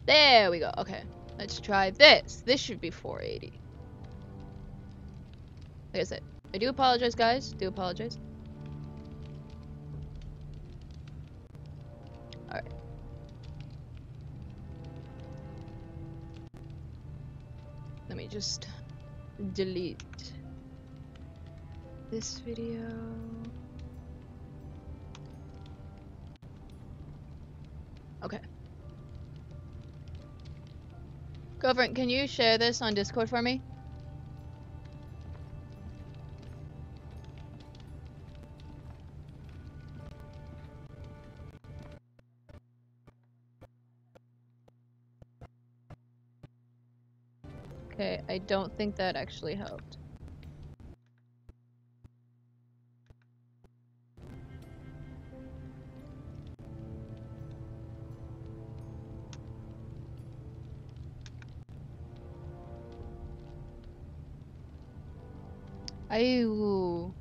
There we go. Okay. Let's try this. This should be 480. Like I said, I do apologize, guys. Do apologize. Alright. Let me just delete this video. Okay. Girlfriend, can you share this on Discord for me? Okay, I don't think that actually helped. Ayoo.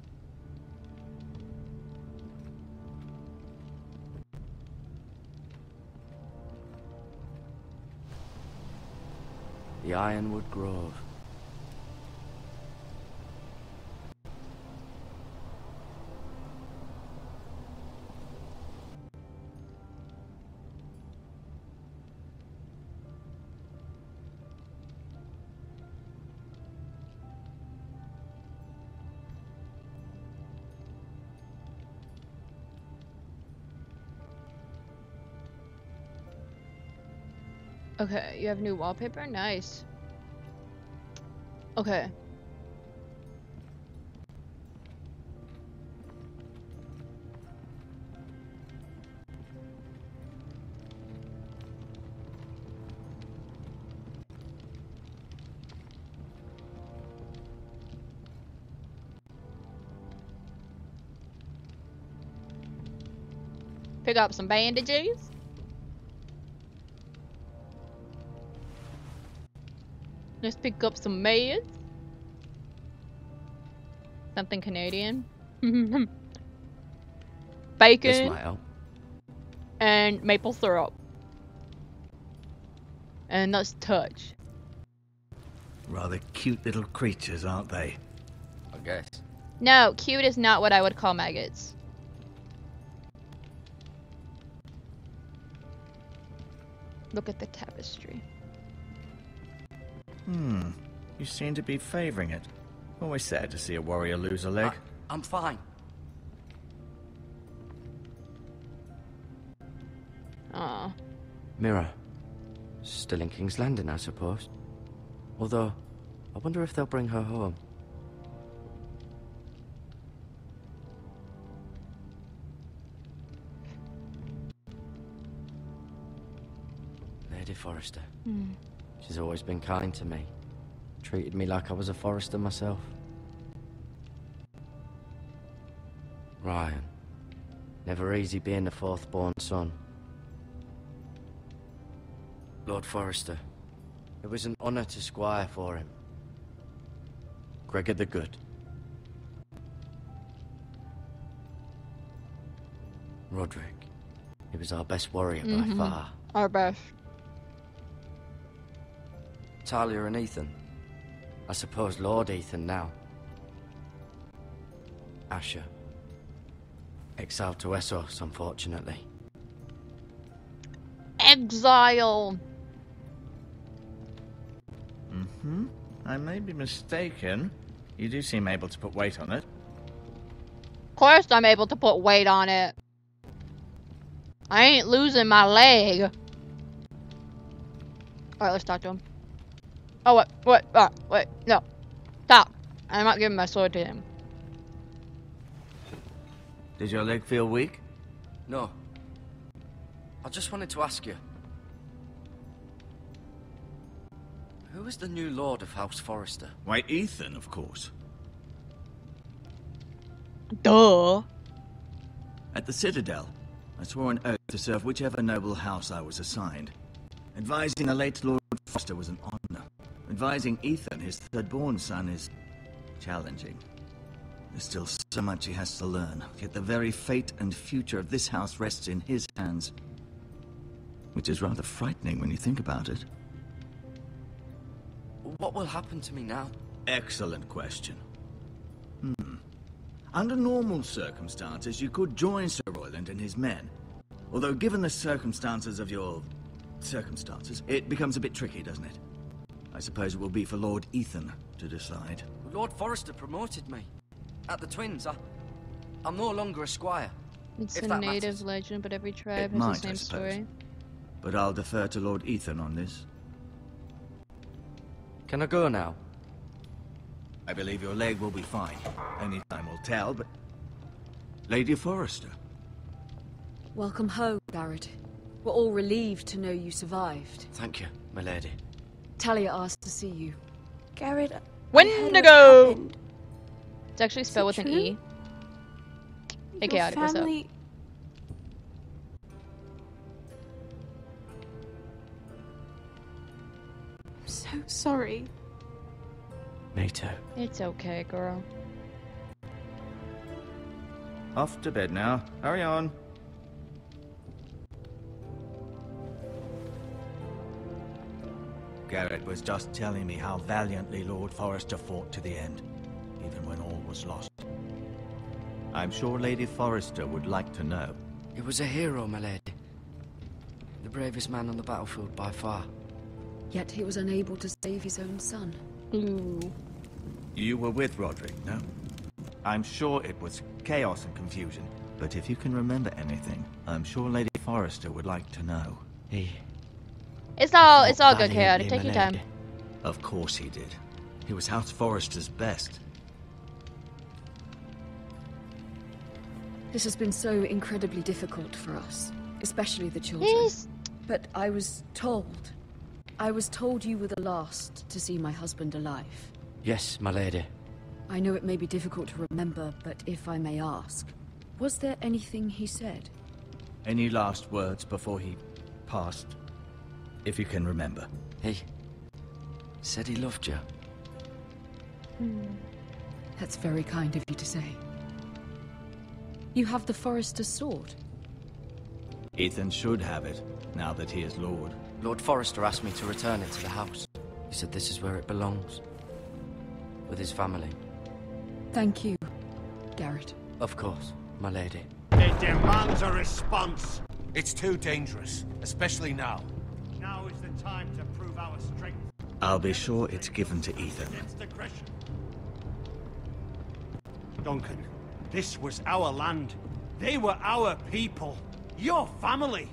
The Ironwood Grove. Okay, you have new wallpaper? Nice. Okay. Pick up some bandages. Let's pick up some meds. Something Canadian. Bacon. This might help. And maple syrup. And that's touch. Rather cute little creatures, aren't they? I guess. No, cute is not what I would call maggots. Look at the tapestry. You seem to be favoring it. Always sad to see a warrior lose a leg. I'm fine. Aw. Mirror. Still in King's Landing, I suppose. Although, I wonder if they'll bring her home. Lady Forrester. She's always been kind to me. Treated me like I was a Forrester myself. Ryan. Never easy being the fourth-born son. Lord Forrester. It was an honor to squire for him. Gregor the Good. Roderick. He was our best warrior by far. Our best. Talia and Ethan. I suppose Lord Ethan now. Asher. Exiled to Essos, unfortunately. Exile! I may be mistaken. You do seem able to put weight on it. Of course I'm able to put weight on it. I ain't losing my leg. Alright, let's talk to him. Oh, wait, no. Stop. I'm not giving my sword to him. Did your leg feel weak? No. I just wanted to ask you. Who is the new Lord of House Forrester? Why, Ethan, of course. Duh. At the Citadel, I swore an oath to serve whichever noble house I was assigned. Advising the late Lord Forrester was an honor. Advising Ethan, his third-born son, is challenging. There's still so much he has to learn, yet the very fate and future of this house rests in his hands. which is rather frightening when you think about it. What will happen to me now? Excellent question. Under normal circumstances, you could join Sir Royland and his men. Although, given the circumstances of your circumstances, it becomes a bit tricky, doesn't it? I suppose it will be for Lord Ethan to decide. Lord Forrester promoted me. At the Twins, I'm no longer a squire. It's if a that native matters. legend, but every It tribe has might, the I same suppose. story. But I'll defer to Lord Ethan on this. Can I go now? I believe your leg will be fine. Only time will tell, but... Lady Forrester. Welcome home, Garrett. We're all relieved to know you survived. Thank you, my lady. Talia asked to see you. Garrett, Wendigo! It's actually spelled with an E. Hey, Your Chaotic, what's up? family... I'm so sorry. Me too. It's okay, girl. Off to bed now. Hurry on. Garrett was just telling me how valiantly Lord Forrester fought to the end, even when all was lost. I'm sure Lady Forrester would like to know. He was a hero, my lady. The bravest man on the battlefield by far. Yet he was unable to save his own son. Ooh. You were with Roderick, no? I'm sure it was chaos and confusion, but if you can remember anything, I'm sure Lady Forrester would like to know. It's all good, Valiantly, Chaotic. Take my your time. lady. Of course he did. He was House Forrester's best. This has been so incredibly difficult for us, especially the children. He's... But I was told you were the last to see my husband alive. Yes, my lady. I know it may be difficult to remember, but if I may ask, was there anything he said? Any last words before he passed? If you can remember. He said he loved you. That's very kind of you to say. You have the Forrester's sword. Ethan should have it, now that he is Lord. Lord Forrester asked me to return it to the house. He said this is where it belongs. With his family. Thank you, Garrett. Of course, my lady. It demands a response. It's too dangerous, especially now. Now is the time to prove our strength I'll be sure it's given to Ethan. against aggression. Duncan, this was our land. They were our people. Your family.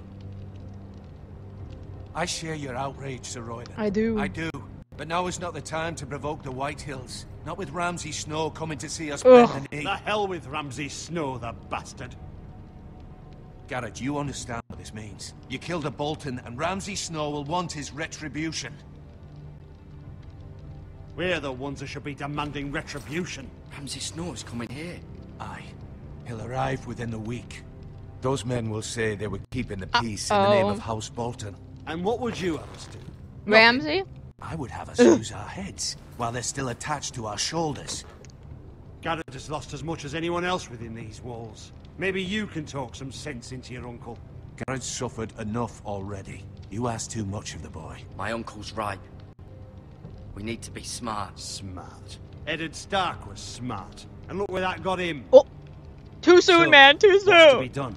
I share your outrage, Sir Royland. I do. I do. But now is not the time to provoke the White Hills. Not with Ramsay Snow coming to see us bend the knee. The hell with Ramsay Snow, the bastard. Garrett, you understand what this means. You killed a Bolton, and Ramsay Snow will want his retribution. We're the ones that should be demanding retribution. Ramsay Snow is coming here. Aye. He'll arrive within the week. Those men will say they were keeping the peace in the name of House Bolton. And what would you have us do? Ramsay? I would have us lose our heads, while they're still attached to our shoulders. Garrett has lost as much as anyone else within these walls. Maybe you can talk some sense into your uncle. Garrett's suffered enough already. You ask too much of the boy. My uncle's right. We need to be smart. Smart. Eddard Stark was smart. And look where that got him. Oh, too soon, So, man. Too What's to be soon. done?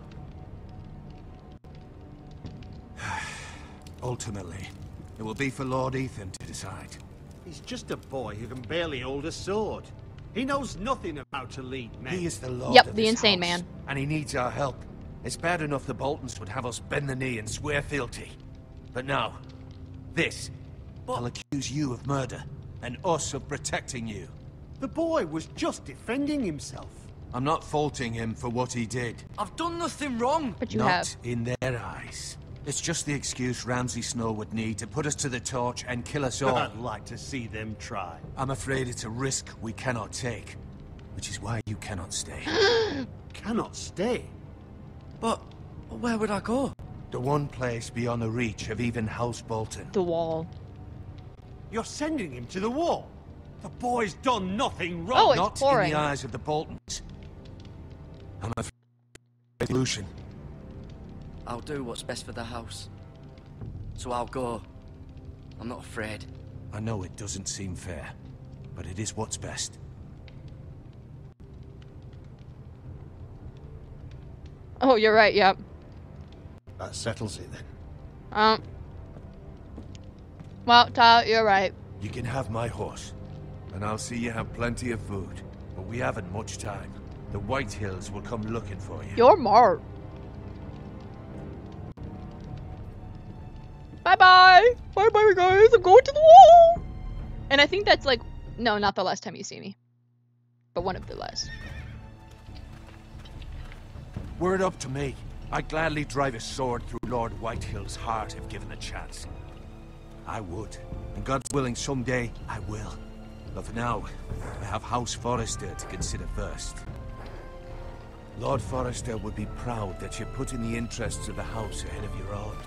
Ultimately, it will be for Lord Ethan to decide. He's just a boy who can barely hold a sword. He knows nothing of how to lead men. He is the Lord Yep, of the this insane house, man. and he needs our help. It's bad enough the Boltons would have us bend the knee and swear fealty. But now, this. I'll accuse you of murder, and us of protecting you. The boy was just defending himself. I'm not faulting him for what he did. I've done nothing wrong. But you Not have. in their eyes. It's just the excuse Ramsay Snow would need to put us to the torch and kill us all. I'd like to see them try. I'm afraid it's a risk we cannot take, which is why you cannot stay. Cannot stay. But where would I go? The one place beyond the reach of even House Bolton. The wall. You're sending him to the wall. The boy's done nothing wrong. Oh, it's Not pouring. in the eyes of the Boltons. I'm afraid. Solution. I'll do what's best for the house. so I'll go. I'm not afraid. I know it doesn't seem fair, but it is what's best. Oh, you're right, yep. That settles it then. Well, Tyler, you're right. You can have my horse, and I'll see you have plenty of food. But we haven't much time. The White Hills will come looking for you. You're Mark. Bye-bye! Bye-bye, guys! I'm going to the wall! And I think that's like... No, not the last time you see me. But one of the last. Word up to me. I'd gladly drive a sword through Lord Whitehill's heart if given a chance. I would. And God's willing, someday I will. But for now, I have House Forrester to consider first. Lord Forrester would be proud that you're putting the interests of the house ahead of your own.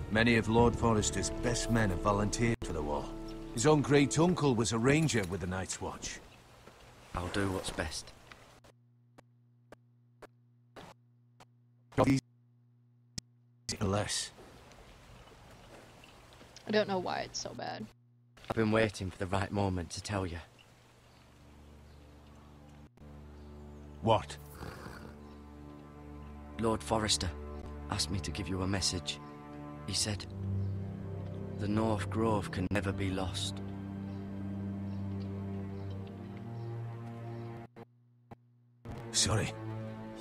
Many of Lord Forrester's best men have volunteered for the war. His own great-uncle was a ranger with the Night's Watch. I'll do what's best. Less. I don't know why it's so bad. I've been waiting for the right moment to tell you. What? Lord Forrester asked me to give you a message. He said, the North Grove can never be lost. Sorry,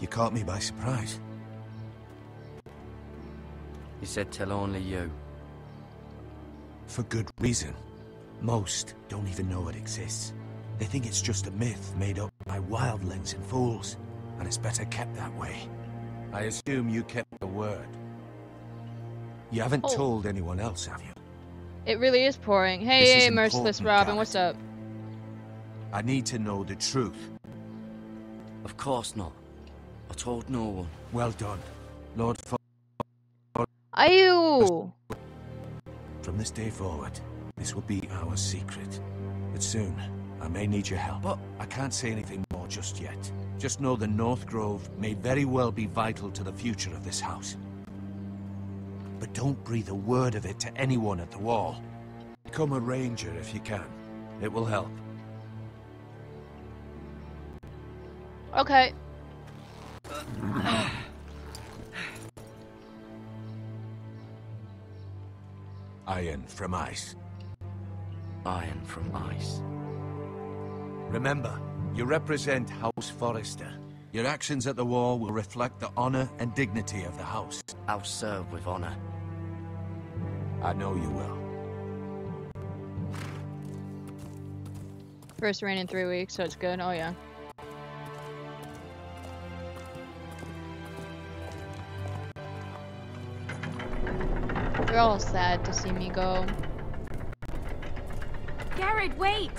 you caught me by surprise. He said tell only you. For good reason. Most don't even know it exists. They think it's just a myth made up by wildlings and fools, and it's better kept that way. I assume you kept the word. You haven't told anyone else, have you? It really is pouring. Hey, Merciless Robin, what's up? I need to know the truth. Of course not. I told no one. Well done, Lord Ayu! From this day forward, this will be our secret. But soon, I may need your help. But I can't say anything more just yet. Just know the North Grove may very well be vital to the future of this house. But don't breathe a word of it to anyone at the wall. Become a ranger if you can. It will help. Okay. Iron from ice. Iron from ice. Remember, you represent House Forrester. Your actions at the war will reflect the honor and dignity of the house. I'll serve with honor. I know you will. First rain in 3 weeks, so it's good. Oh, yeah. They're all sad to see me go. Garrett, wait!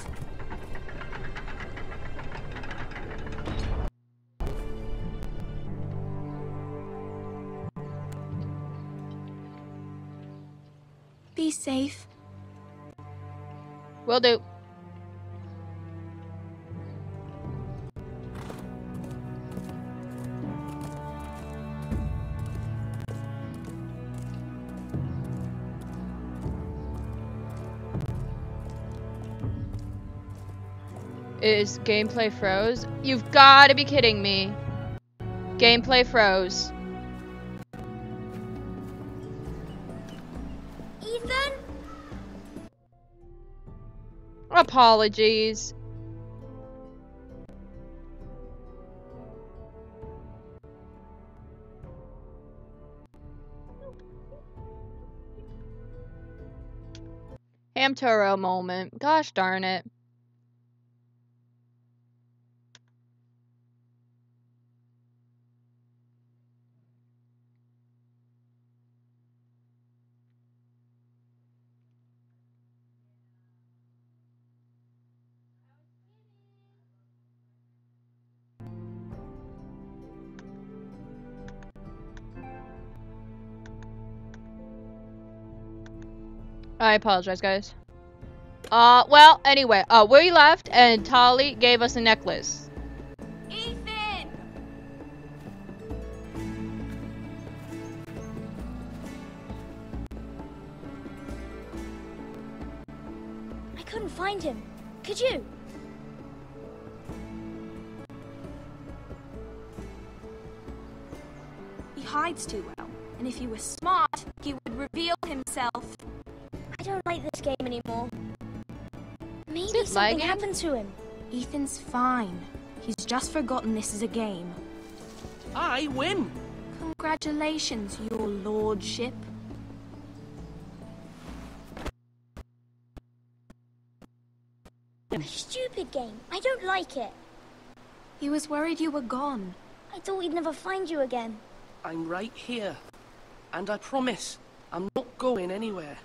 Be safe. Will do. Is gameplay froze? You've got to be kidding me. Gameplay froze. Ethan? Apologies. Hamtaro moment. Gosh darn it. I apologize, guys. Well, anyway, we left and Tali gave us a necklace. Ethan! couldn't find him. Could you? He hides too well, and if he were smart, he would reveal himself. I don't like this game anymore. Maybe it something lagging? happened to him. Ethan's fine. He's just forgotten this is a game. I win! Congratulations, your lordship. A stupid game. I don't like it. He was worried you were gone. I thought we'd never find you again. I'm right here. And I promise, I'm not going anywhere.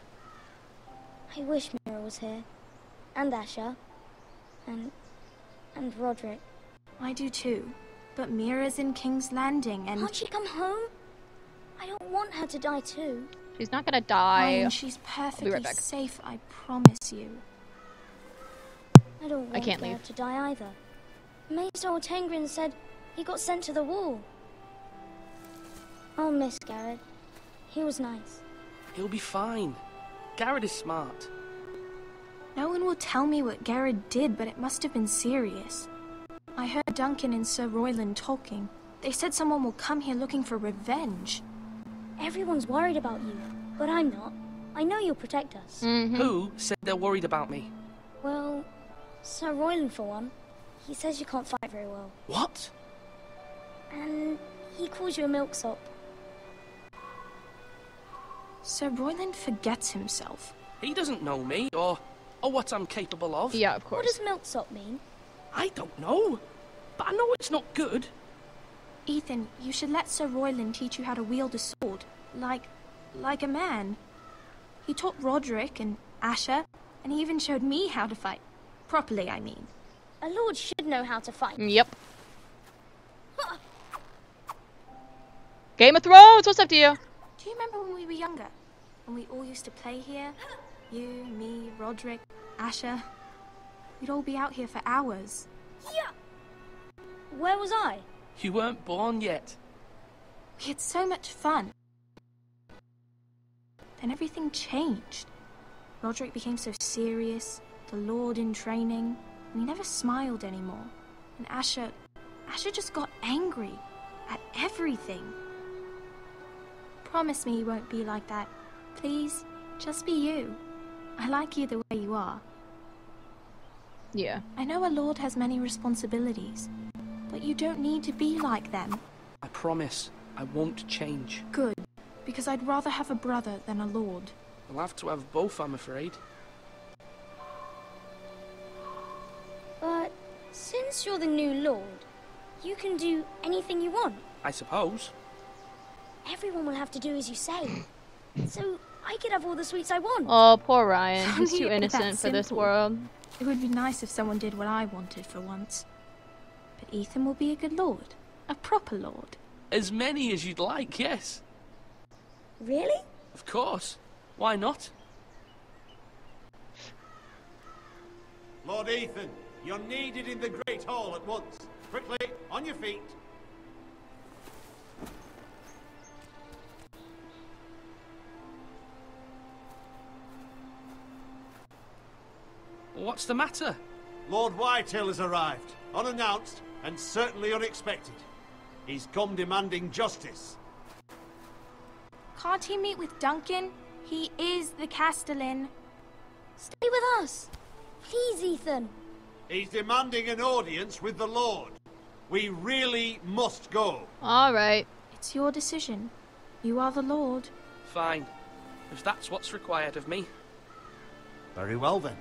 I wish Mira was here. And Asher. And Roderick. I do too. But Mira's in King's Landing and... Can't she come home? I don't want her to die too. She's not gonna die. Ryan, she's perfectly right back. safe, I promise you. I don't want can't Garrett leave. to die either. Maester Tengrin said he got sent to the wall. I'll miss Garrett. He was nice. He'll be fine. Garrett is smart. No one will tell me what Garrett did, but it must have been serious. I heard Duncan and Sir Royland talking. They said someone will come here looking for revenge. Everyone's worried about you, but I'm not. I know you'll protect us. Who said they're worried about me? Well, Sir Royland for one. He says you can't fight very well. What? And he calls you a milksop. Sir Royland forgets himself. He doesn't know me, or what I'm capable of. Yeah, of What course. does milksop mean? I don't know. But I know it's not good. Ethan, you should let Sir Royland teach you how to wield a sword. Like a man. He taught Roderick and Asher, and he even showed me how to fight. Properly, I mean. A lord should know how to fight. Yep. Game of Thrones, what's up to you? Do you remember when we were younger? When we all used to play here? You, me, Roderick, Asher. We'd all be out here for hours. Yeah. Where was I? You weren't born yet. We had so much fun. Then everything changed. Roderick became so serious, the Lord in training, and he never smiled anymore. And Asher just got angry at everything. Promise me you won't be like that. Please, just be you. I like you the way you are. Yeah. I know a lord has many responsibilities, but you don't need to be like them. I promise, I won't change. Good, because I'd rather have a brother than a lord. I'll have to have both, I'm afraid. But since you're the new lord, you can do anything you want. I suppose. Everyone will have to do as you say. So I could have all the sweets I want. Oh, poor Ryan. He's Funny too that innocent for this simple. world. It would be nice if someone did what I wanted for once. But Ethan will be a good lord. A proper lord. As many as you'd like, yes. Really? Of course. Why not? Lord Ethan, you're needed in the Great Hall at once. Quickly, on your feet. What's the matter? Lord Whitehill has arrived, unannounced and certainly unexpected. He's come demanding justice. Can't he meet with Duncan? He is the Castellan. Stay with us. Please, Ethan. He's demanding an audience with the Lord. We really must go. Alright. It's your decision. You are the lord. Fine. If that's what's required of me. Very well then.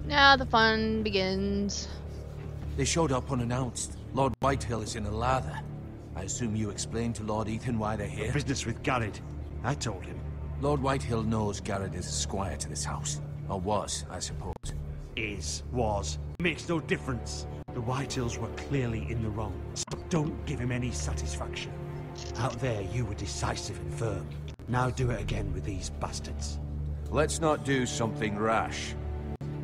Now the fun begins. They showed up unannounced. Lord Whitehill is in a lather. I assume you explained to Lord Ethan why they're here? Business with Garrett. I told him. Lord Whitehill knows Garrett is a squire to this house. Or was, I suppose. Was. Makes no difference. The Whitehills were clearly in the wrong. Stop Don't give him any satisfaction. Out there, you were decisive and firm. Now do it again with these bastards. Let's not do something rash.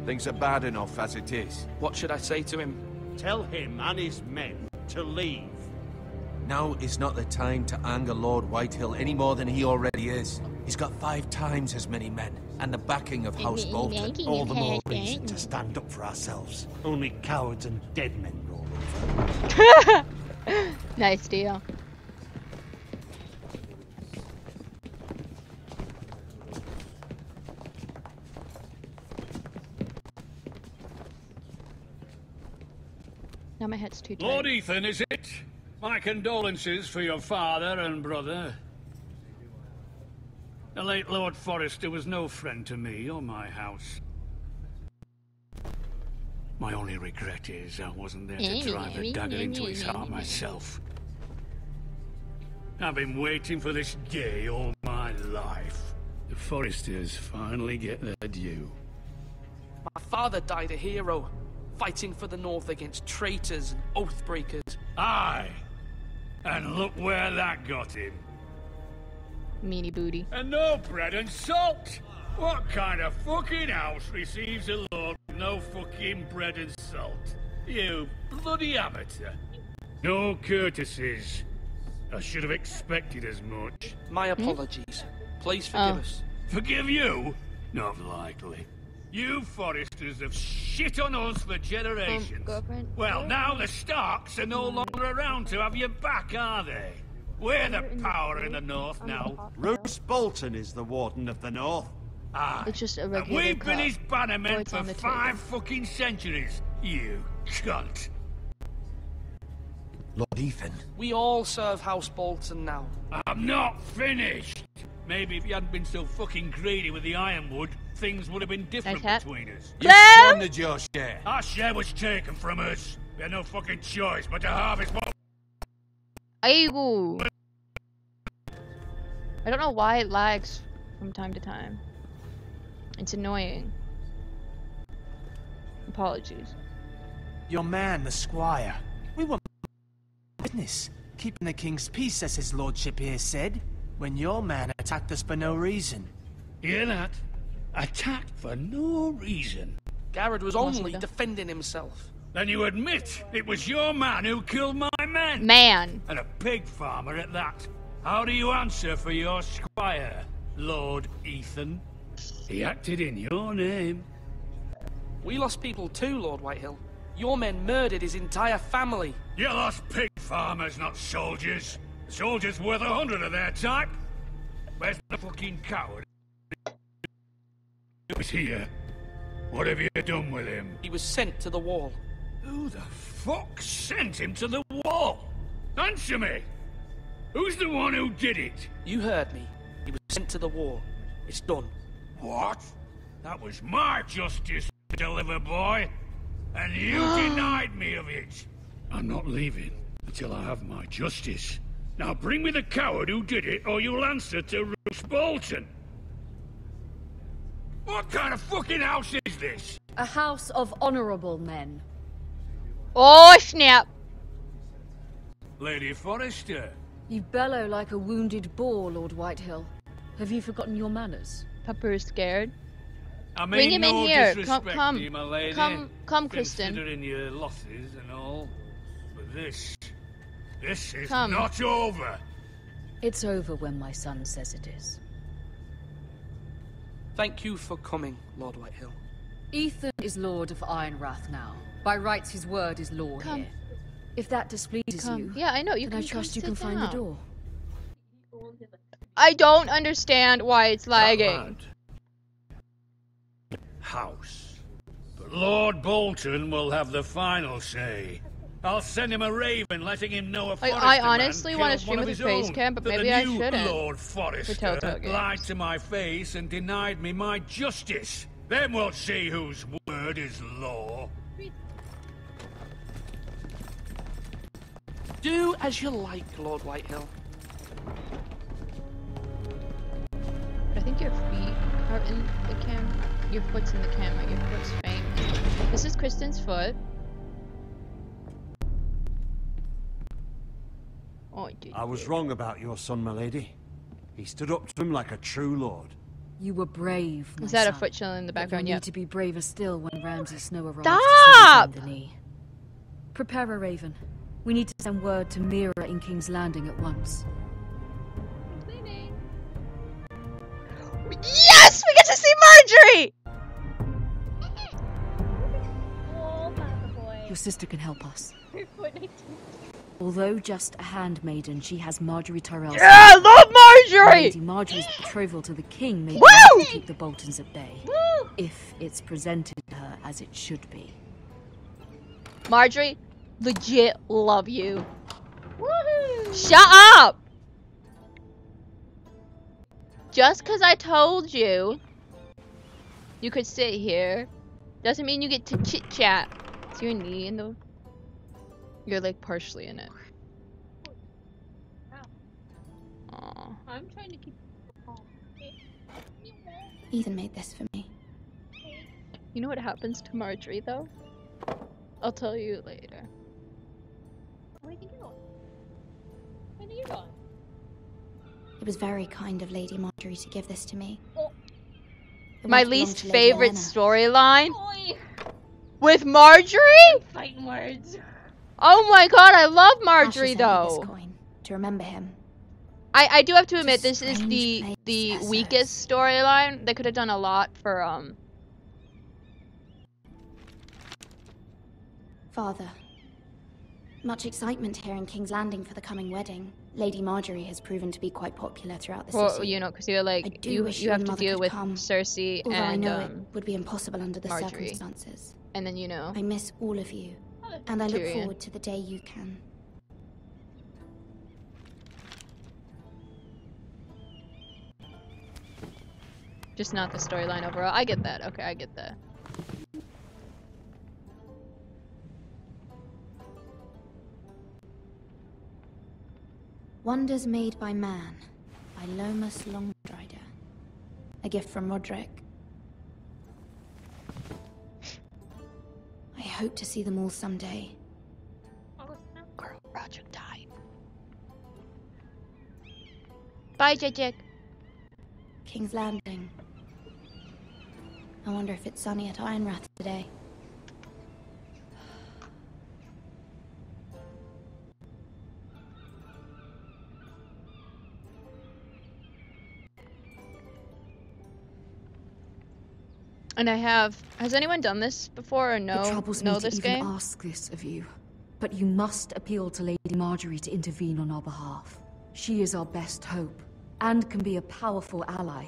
Things are bad enough as it is. What should I say to him? Tell him and his men to leave. Now is not the time to anger Lord Whitehill any more than he already is. He's got 5 times as many men, and the backing of House Bolton. All the more reason to stand up for ourselves. Only cowards and dead men roll over. Nice deal. Now my head's too tight. Lord Ethan, is it? My condolences for your father and brother. The late Lord Forrester was no friend to me or my house. My only regret is I wasn't there to drive a dagger into his heart myself. I've been waiting for this day all my life. The Forresters finally get their due. My father died a hero, fighting for the North against traitors and oath-breakers. Aye! And look where that got him. Meanie booty. And no bread and salt! What kind of fucking house receives a lord with no fucking bread and salt? You bloody amateur. No courtesies. I should have expected as much. My apologies. Please forgive us. Forgive you? Not likely. You Forresters have shit on us for generations. Well, now the Starks are no longer around to have your back, are they? We're the power in the North now. Roose Bolton is the Warden of the North. Aye. It's just a And regular we've been cup. his bannermen it's for on the 5 fucking centuries. You cunt. Lord Ethan. We all serve House Bolton now. I'm not finished. Maybe if you hadn't been so fucking greedy with the ironwood, things would have been different Nice hat. between us. You squandered your share. Our share was taken from us. We had no fucking choice but to harvest what... Aigu. I don't know why it lags from time to time. It's annoying. Apologies. Your man, the squire. We were business, keeping the king's peace, as his lordship here said, when your man attacked us for no reason. Hear that? Attacked for no reason. Garrett was only defending himself. Then you admit it was your man who killed my men. Man. And a pig farmer at that. How do you answer for your squire, Lord Ethan? He acted in your name. We lost people too, Lord Whitehill. Your men murdered his entire family. You lost pig farmers, not soldiers. Soldiers worth 100 of their type. Where's the fucking coward? He was here. What have you done with him? He was sent to the wall. Who the fuck sent him to the wall? Answer me! Who's the one who did it? You heard me. He was sent to the wall. It's done. What? That was my justice to deliver, boy. And you denied me of it. I'm not leaving until I have my justice. Now bring me the coward who did it, or you'll answer to Roose Bolton. What kind of fucking house is this? A house of honorable men. Oh, snap. Lady Forrester. You bellow like a wounded boar, Lord Whitehill. Have you forgotten your manners? Pepper's scared. I mean, Bring him no in here. disrespect Come, to you, my lady. come, Kristen. Considering your losses and all, but this is Come. not over. It's over when my son says it is. Thank you for coming, Lord Whitehill. Ethan is Lord of Ironrath now. By rights, his word is law Come. here. If that displeases Come. you, Yeah, I know. You then can I trust come you can sit find the down. door. I don't understand why it's lagging. House. But Lord Bolton will have the final say. I'll send him a raven letting him know a Like, Forrester I man honestly killed want to one stream of with his a face own, cam, but that maybe the I new shouldn't. Lord For Forrester Telltale games. lied to my face and denied me my justice. Then we'll see whose word is law. Do as you like, Lord Whitehill. I think your feet are in the camera. Your foot's in the camera. Your foot's famous. This is Kristen's foot. Oh, I was wrong about your son, my lady. He stood up to him like a true lord. You were brave, my Is that a son, foot chilling in the background? You Yeah. need to be braver still when Ramsay Snow arrives Stop! to see you bend the knee. Prepare a raven. We need to send word to Mira in King's Landing at once. Yes! We get to see Marjorie! Your sister can help us. Although just a handmaiden, she has Marjorie Tyrell's... Yeah, I love Marjorie! Lady Marjorie's betrothal to the king may be Woo! able to keep the Boltons at bay. Woo! If it's presented to her as it should be. Marjorie, legit love you. Woohoo! Shut up! Just because I told you you could sit here doesn't mean you get to chit chat. Is your knee in the... You're like partially in it. Aww. I'm trying to keep... Ethan made this for me. You know what happens to Marjorie though? I'll tell you later. Where did you go? Where did you go? It was very kind of Lady Marjorie to give this to me. Oh. My least favorite storyline with Marjorie? Fighting words. Oh my god, I love Marjorie Asher sent me though. this coin to remember him. I do have to admit this is the weakest storyline. They could have done a lot for Father. Much excitement here in King's Landing for the coming wedding. Lady Marjorie has proven to be quite popular throughout the well, city. you know, because you're like you have to deal with Cersei Although I and know it would be impossible under the Marjorie. circumstances. And then you know. I miss all of you, and I look Tyrion. forward to the day you can. Just not the storyline overall. I get that. Okay, I get that. Wonders Made by Man, by Lomas Longstrider. A gift from Roderick. I hope to see them all someday. Girl, Roger died. Bye, Jajik. King's Landing. I wonder if it's sunny at Ironrath today. And I have. Has anyone done this before or It troubles me know to this even game? ask this of you, but you must appeal to Lady Marjorie to intervene on our behalf. She is our best hope, and can be a powerful ally,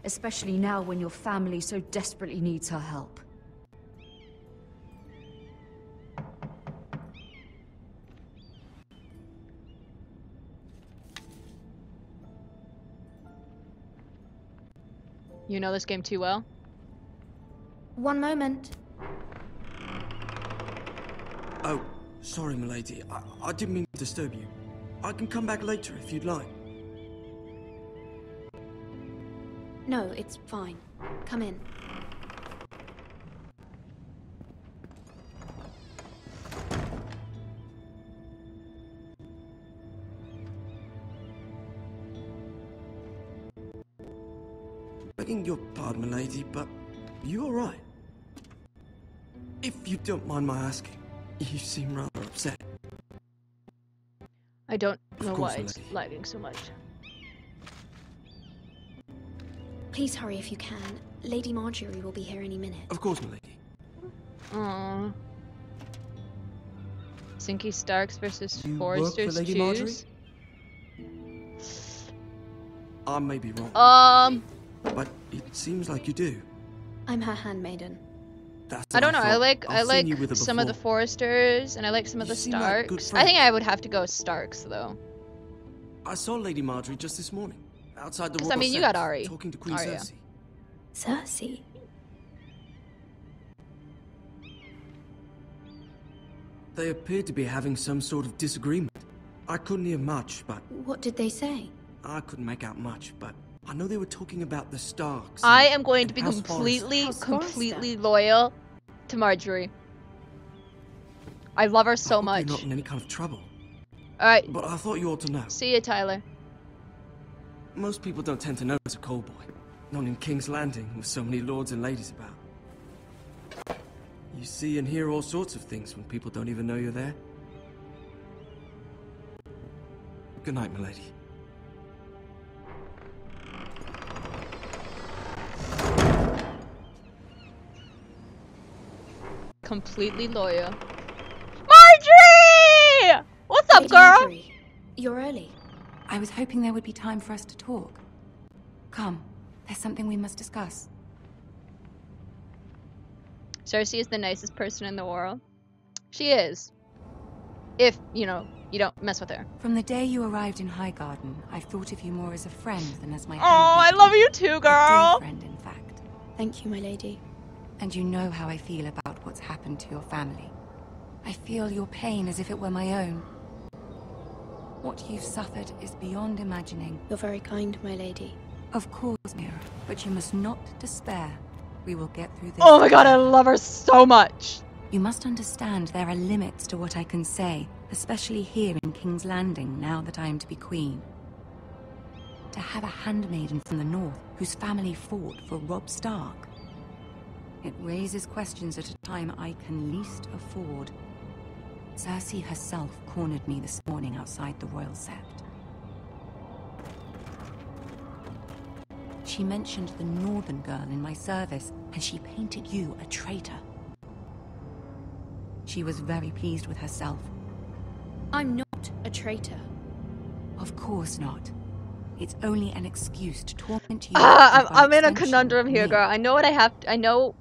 especially now when your family so desperately needs her help. You know this game too well? One moment. Oh, sorry, milady. I didn't mean to disturb you. I can come back later if you'd like. No, it's fine. Come in. Begging your pardon, milady, but you all right? If you don't mind my asking, you seem rather upset. I don't know course, why it's milady. lagging so much. Please hurry if you can. Lady Marjorie will be here any minute. Of course, milady. Aww. Sinky Starks versus You work for Foresters Lady choose. I may be wrong. But it seems like you do. I'm her handmaiden. That's I don't know. what I thought. like I've seen you with her some of the before. Foresters and I like some of You the seem like good Starks. I think friends. I would have to go Starks though. I saw Lady Marjorie just this morning, outside the 'Cause, royal I mean, you steps, got Ari. talking to Queen Arya. Cersei. Cersei? They appeared to be having some sort of disagreement. I couldn't hear much, but What did they say? I couldn't make out much, but I know they were talking about the Starks. I and- am going to and be House completely, Forrester. completely loyal to Marjorie. I love her so I hope much. You're not in any kind of trouble. Alright. But I thought you ought to know. See ya, Tyler. Most people don't tend to notice a call boy. Not in King's Landing, with so many lords and ladies about. You see and hear all sorts of things when people don't even know you're there. Good night, milady. Completely loyal. Marjorie! What's up, Lady girl? Marjorie, you're early. I was hoping there would be time for us to talk. Come, there's something we must discuss. Cersei is the nicest person in the world. She is. If, you know, you don't mess with her. From the day you arrived in Highgarden, I've thought of you more as a friend than as my Oh, I love you too, girl. A dear friend, in fact. Thank you, my lady. And you know how I feel about what's happened to your family. I feel your pain as if it were my own. What you've suffered is beyond imagining. You're very kind, my lady. Of course, Mira, but you must not despair. We will get through this. Oh my god, I love her so much. You must understand there are limits to what I can say, especially here in King's Landing, now that I am to be queen. To have a handmaiden from the north whose family fought for Robb Stark. It raises questions at a time I can least afford. Cersei herself cornered me this morning outside the Royal Sept. She mentioned the northern girl in my service, and she painted you a traitor. She was very pleased with herself. I'm not a traitor. Of course not. It's only an excuse to torment you. I'm in a conundrum here, girl. I know what I have to, I know.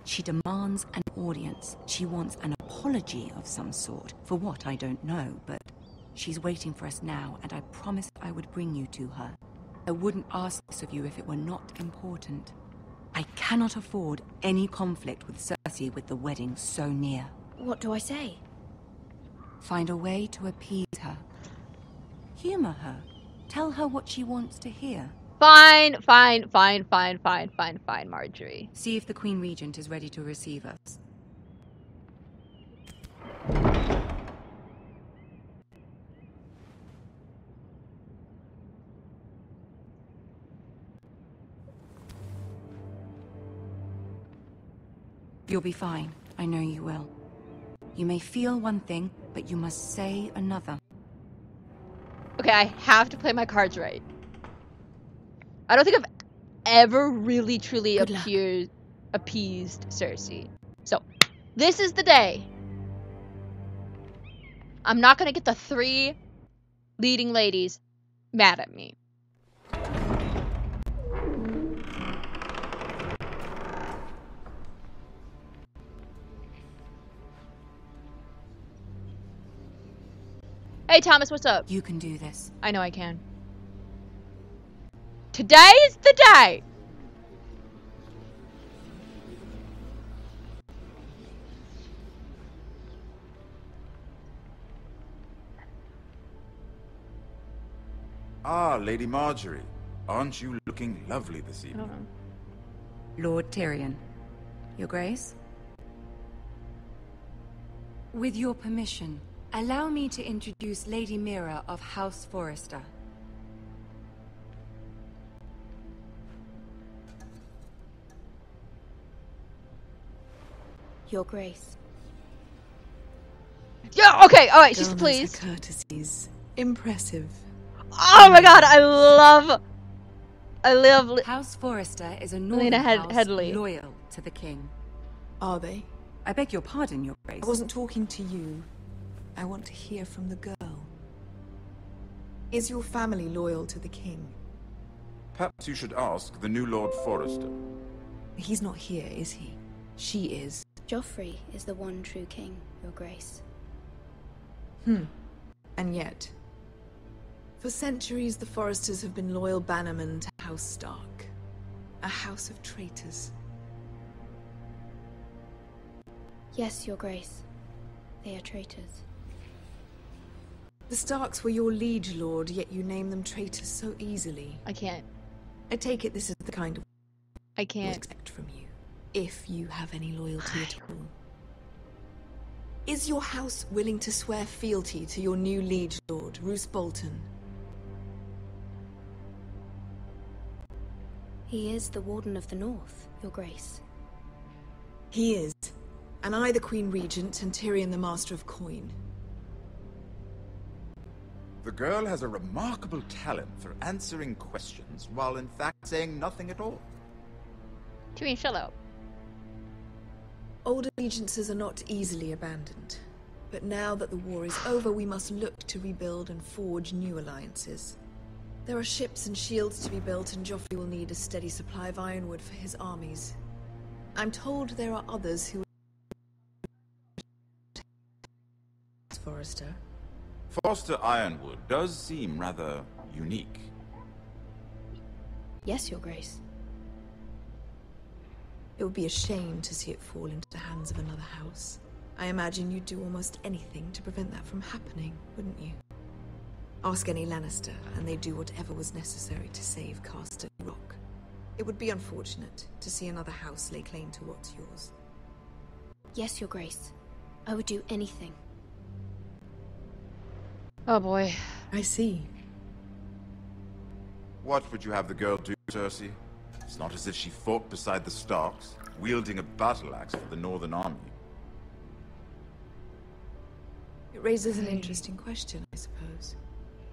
She demands an audience. She wants an apology of some sort, for what I don't know, but she's waiting for us now, and I promised I would bring you to her. I wouldn't ask this of you if it were not important. I cannot afford any conflict with Cersei with the wedding so near. What do I say? Find a way to appease her. Humor her. Tell her what she wants to hear. Fine, Marjorie. See if the Queen Regent is ready to receive us. You'll be fine. I know you will. You may feel one thing, but you must say another. Okay, I have to play my cards right. I don't think I've ever really truly appeased Cersei. So, this is the day. I'm not gonna get the 3 leading ladies mad at me. Hey Thomas, what's up? You can do this. I know I can. Today is the day! Ah, Lady Marjorie. Aren't you looking lovely this evening? Lord Tyrion. Your Grace? With your permission, allow me to introduce Lady Mira of House Forrester. Your Grace. Yeah, okay, alright, she's pleased. Courtesies. Impressive. Oh my god, I love House Forrester is a northern house loyal to the king. Are they? I beg your pardon, Your Grace. I wasn't talking to you. I want to hear from the girl. Is your family loyal to the king? Perhaps you should ask the new Lord Forrester. He's not here, is he? She is. Joffrey is the one true king, Your Grace. And yet, for centuries the Forresters have been loyal bannermen to House Stark. A house of traitors. Yes, Your Grace. They are traitors. The Starks were your liege lord, yet you name them traitors so easily. I can't. I take it this is the kind of I can't expect from you, if you have any loyalty at all. Is your house willing to swear fealty to your new liege lord, Roose Bolton? He is the Warden of the North, Your Grace. He is. And I the Queen Regent and Tyrion the Master of Coin. The girl has a remarkable talent for answering questions while in fact saying nothing at all. Tyrion, shut up. Old allegiances are not easily abandoned. But now that the war is over, we must look to rebuild and forge new alliances. There are ships and shields to be built, and Joffrey will need a steady supply of ironwood for his armies. I'm told there are others who... Forrester. Forster Ironwood does seem rather unique. Yes, Your Grace. It would be a shame to see it fall into the hands of another house. I imagine you'd do almost anything to prevent that from happening, wouldn't you? Ask any Lannister, and they'd do whatever was necessary to save Casterly Rock. It would be unfortunate to see another house lay claim to what's yours. Yes, Your Grace. I would do anything. Oh boy. I see. What would you have the girl do, Cersei? It's not as if she fought beside the Starks, wielding a battle axe for the Northern Army. It raises an interesting question, I suppose.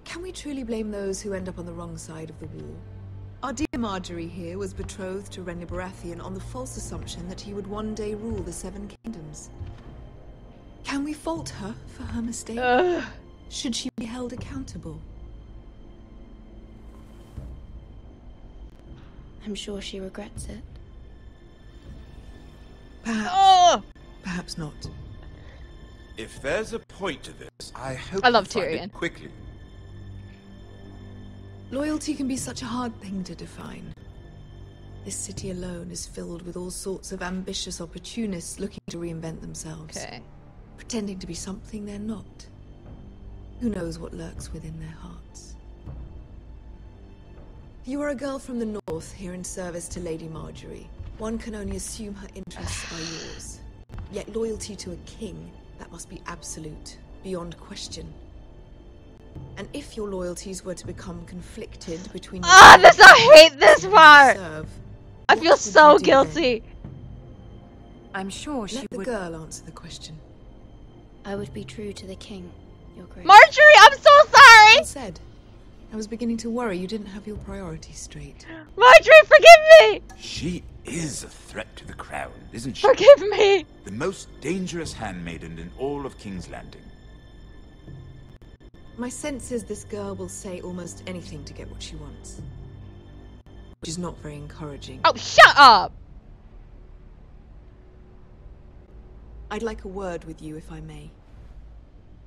Can we truly blame those who end up on the wrong side of the wall? Our dear Marjorie here was betrothed to Renly Baratheon on the false assumption that he would one day rule the Seven Kingdoms. Can we fault her for her mistake? Should she be held accountable? I'm sure she regrets it. Perhaps. Perhaps not. If there's a point to this, I hope I love you find Tyrion. it quickly. Loyalty can be such a hard thing to define. This city alone is filled with all sorts of ambitious opportunists looking to reinvent themselves. Okay. Pretending to be something they're not. Who knows what lurks within their hearts? You are a girl from the north here in service to Lady Marjorie. One can only assume her interests are yours. Yet loyalty to a king, that must be absolute, beyond question. And if your loyalties were to become conflicted between... I hate this part! I feel so guilty. I'm sure she would... Let the girl answer the question. I would be true to the king, Your Grace. Marjorie, I'm so sorry! Well said. I was beginning to worry you didn't have your priorities straight. Marjorie, forgive me! She is a threat to the crown, isn't she? Forgive me! The most dangerous handmaiden in all of King's Landing. My sense is this girl will say almost anything to get what she wants. Which is not very encouraging. Oh, shut up! I'd like a word with you, if I may.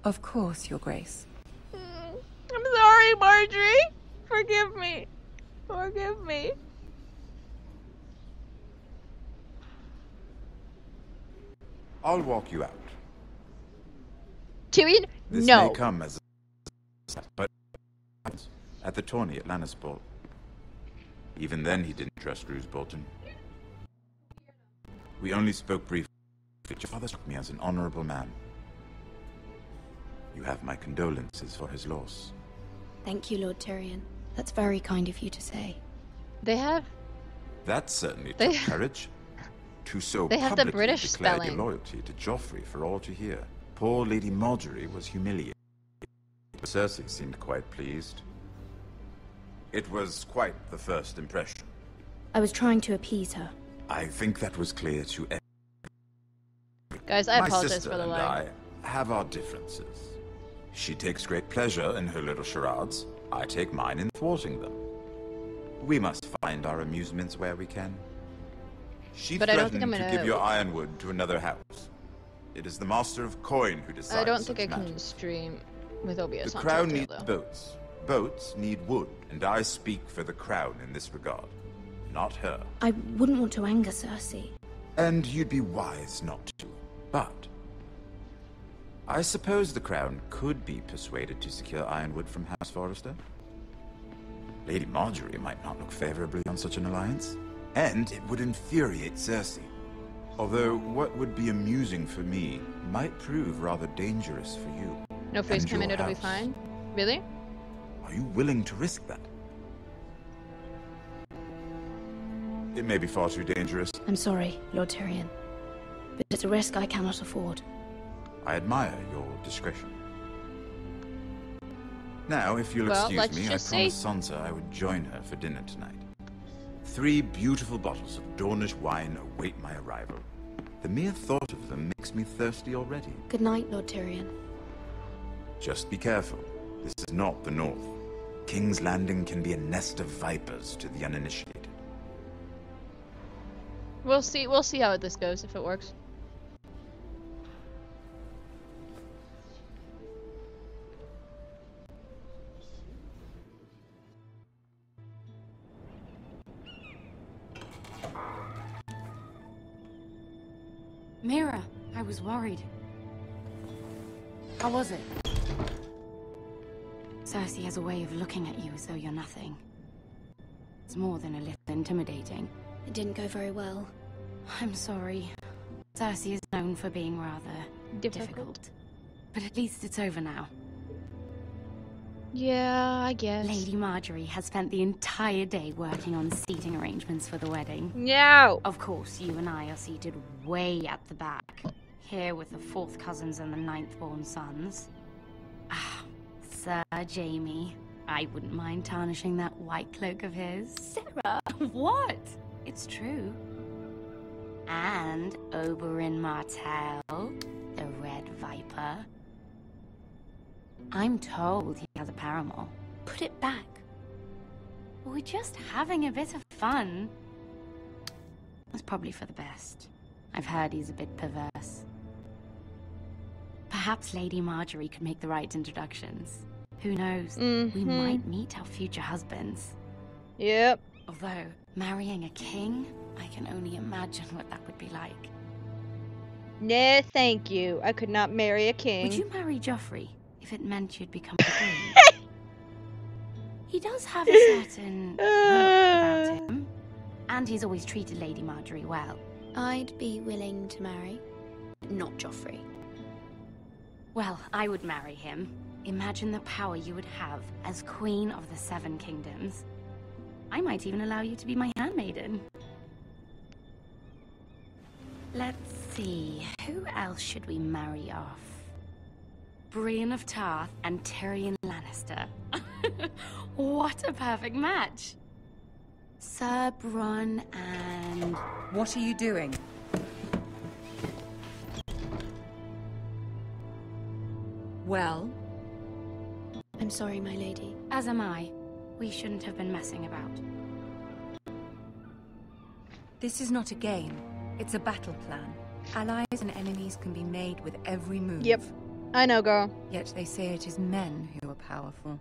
Of course, Your Grace. I'm sorry, Marjorie. Forgive me. Forgive me. I'll walk you out. Tyrion, This no. may come as a... but at the tourney at Lannisport. Even then he didn't trust Roose Bolton. We only spoke briefly. Your father struck me as an honorable man. You have my condolences for his loss. Thank you, Lord Tyrion. That's very kind of you to say. They have... That certainly took courage. To so They have the publicly British declare spelling. your loyalty to Joffrey for all to hear. Poor Lady Marjorie was humiliated. Cersei seemed quite pleased. It was quite the first impression. I was trying to appease her. I think that was clear to everyone. Guys, I My apologize sister for the and lag. I have our differences. She takes great pleasure in her little charades. I take mine in thwarting them. We must find our amusements where we can. She But I don't think threatened I'm to gonna- give your ironwood to another house. It is the Master of Coin who decides. I don't think I such can matters. stream with OBS The on crown Telltale, needs though. boats. Boats need wood, and I speak for the crown in this regard, not her. I wouldn't want to anger Cersei. And you'd be wise not to. But I suppose the crown could be persuaded to secure ironwood from House Forrester. Lady Marjorie might not look favorably on such an alliance, and it would infuriate Cersei. Although what would be amusing for me might prove rather dangerous for you. No face and cam in, your it'll be house. fine. Really? Are you willing to risk that? It may be far too dangerous. I'm sorry, Lord Tyrion, but it's a risk I cannot afford. I admire your discretion. Now, if you'll excuse me, I promised Sansa I would join her for dinner tonight. 3 beautiful bottles of Dornish wine await my arrival. The mere thought of them makes me thirsty already. Good night, Lord Tyrion. Just be careful. This is not the North. King's Landing can be a nest of vipers to the uninitiated. We'll see how this goes, if it works. Mira, I was worried. How was it? Cersei has a way of looking at you as though you're nothing. It's more than a little intimidating. It didn't go very well. I'm sorry. Cersei is known for being rather difficult. But at least it's over now. Yeah, I guess. Lady Margaery has spent the entire day working on seating arrangements for the wedding. No! Of course, you and I are seated way at the back. Here with the 4th cousins and the 9th-born sons. Ah, Sir Jaime. I wouldn't mind tarnishing that white cloak of his. Sarah! What? It's true. And Oberyn Martell, the Red Viper. I'm told he has a paramour. Put it back. We're just having a bit of fun. It's probably for the best. I've heard he's a bit perverse. Perhaps Lady Margaery could make the right introductions. Who knows? We might meet our future husbands. Yep. Although, marrying a king, I can only imagine what that would be like. No, thank you. I could not marry a king. Would you marry Joffrey if it meant you'd become a queen? He does have a certain look about him. And he's always treated Lady Margaery well. I'd be willing to marry, not Joffrey. Well, I would marry him. Imagine the power you would have as Queen of the 7 Kingdoms. I might even allow you to be my handmaiden. Let's see, who else should we marry off? Brienne of Tarth and Tyrion Lannister. What a perfect match! Sir Bronn and... What are you doing? Well? I'm sorry, my lady. As am I. We shouldn't have been messing about. This is not a game. It's a battle plan. Allies and enemies can be made with every move. Yep. I know, girl. Yet they say it is men who are powerful.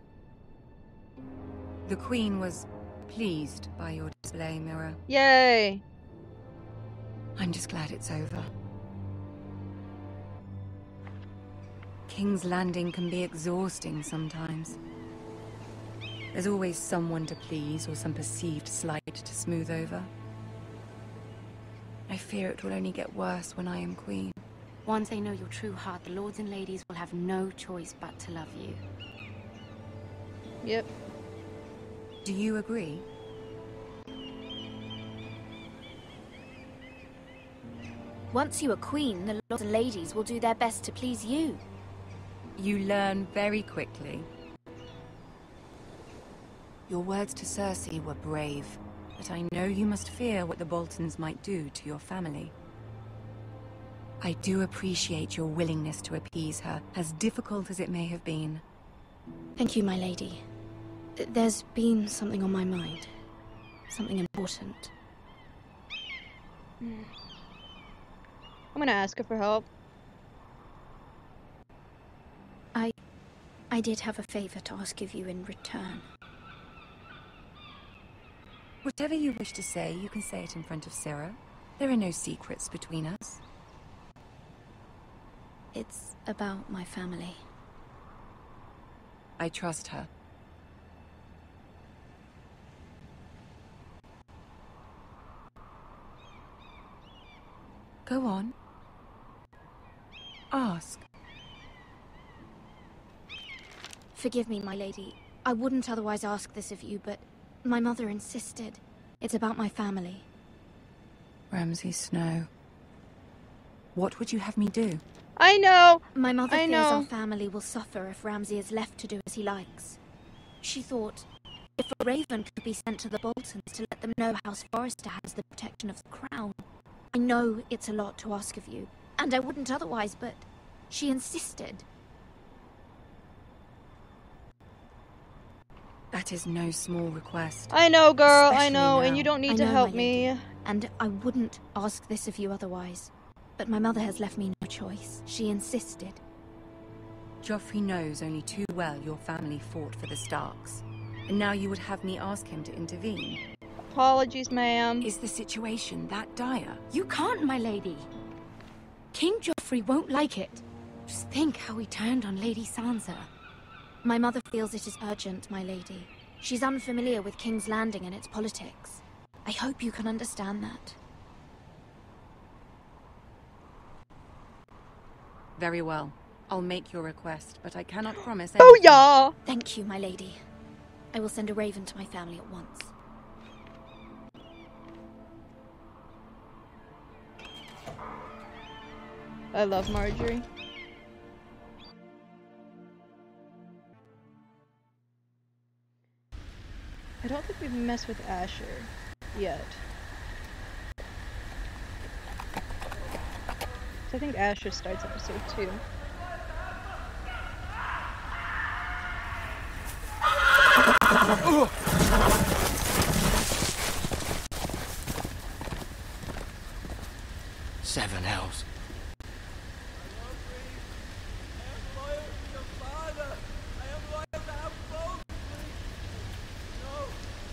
The Queen was pleased by your display, Mira. Yay! I'm just glad it's over. King's Landing can be exhausting sometimes. There's always someone to please or some perceived slight to smooth over. I fear it will only get worse when I am queen. Once they know your true heart, the lords and ladies will have no choice but to love you. Yep. Do you agree? Once you are queen, the lords and ladies will do their best to please you. You learn very quickly. Your words to Cersei were brave, but I know you must fear what the Boltons might do to your family. I do appreciate your willingness to appease her, as difficult as it may have been. Thank you, my lady. There's been something on my mind. Something important. I'm gonna ask her for help. I did have a favor to ask of you in return. Whatever you wish to say, you can say it in front of Sarah. There are no secrets between us. It's about my family. I trust her. Go on. Ask. Forgive me, my lady. I wouldn't otherwise ask this of you, but my mother insisted. It's about my family. Ramsay Snow. What would you have me do? I know! My mother I fears know. our family will suffer if Ramsay is left to do as he likes. She thought, if a raven could be sent to the Boltons to let them know House Forrester has the protection of the crown. I know it's a lot to ask of you, and I wouldn't otherwise, but she insisted. That is no small request. I know, girl, I Especially know, now. and you don't need I to know, help my me. lady, and I wouldn't ask this of you otherwise. But my mother has left me no choice. She insisted. Joffrey knows only too well your family fought for the Starks. And now you would have me ask him to intervene. Apologies, ma'am. Is the situation that dire? You can't, my lady. King Joffrey won't like it. Just think how he turned on Lady Sansa. My mother feels it is urgent, my lady. She's unfamiliar with King's Landing and its politics. I hope you can understand that. Very well. I'll make your request, but I cannot promise Oh anything. yeah! Thank you, my lady. I will send a raven to my family at once. I love Marjorie. I don't think we've messed with Asher yet. So I think Asher starts episode 2. Seven hells.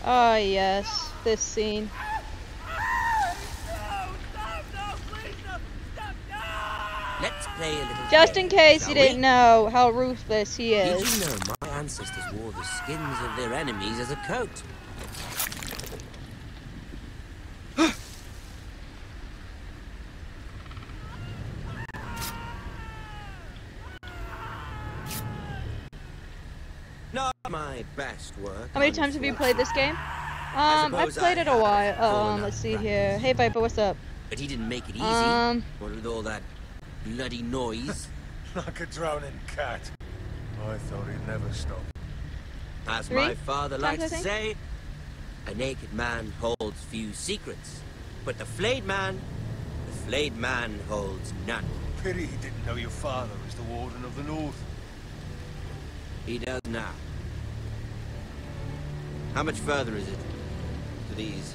Ah, yes, this scene. Let's play a little Just in case shall you didn't we? know how ruthless he Did is. you know my ancestors wore the skins of their enemies as a coat? Not my best work. How many times have you played this game? I've played it a while. Let's see here. Hey Viper, what's up? But he didn't make it easy. What with all that bloody noise? Like a drowning cat. I thought he'd never stop. As 3 my father times, likes I to think? say, a naked man holds few secrets, but the flayed man holds none. Pity he didn't know your father was the Warden of the North. He does now. How much further is it to these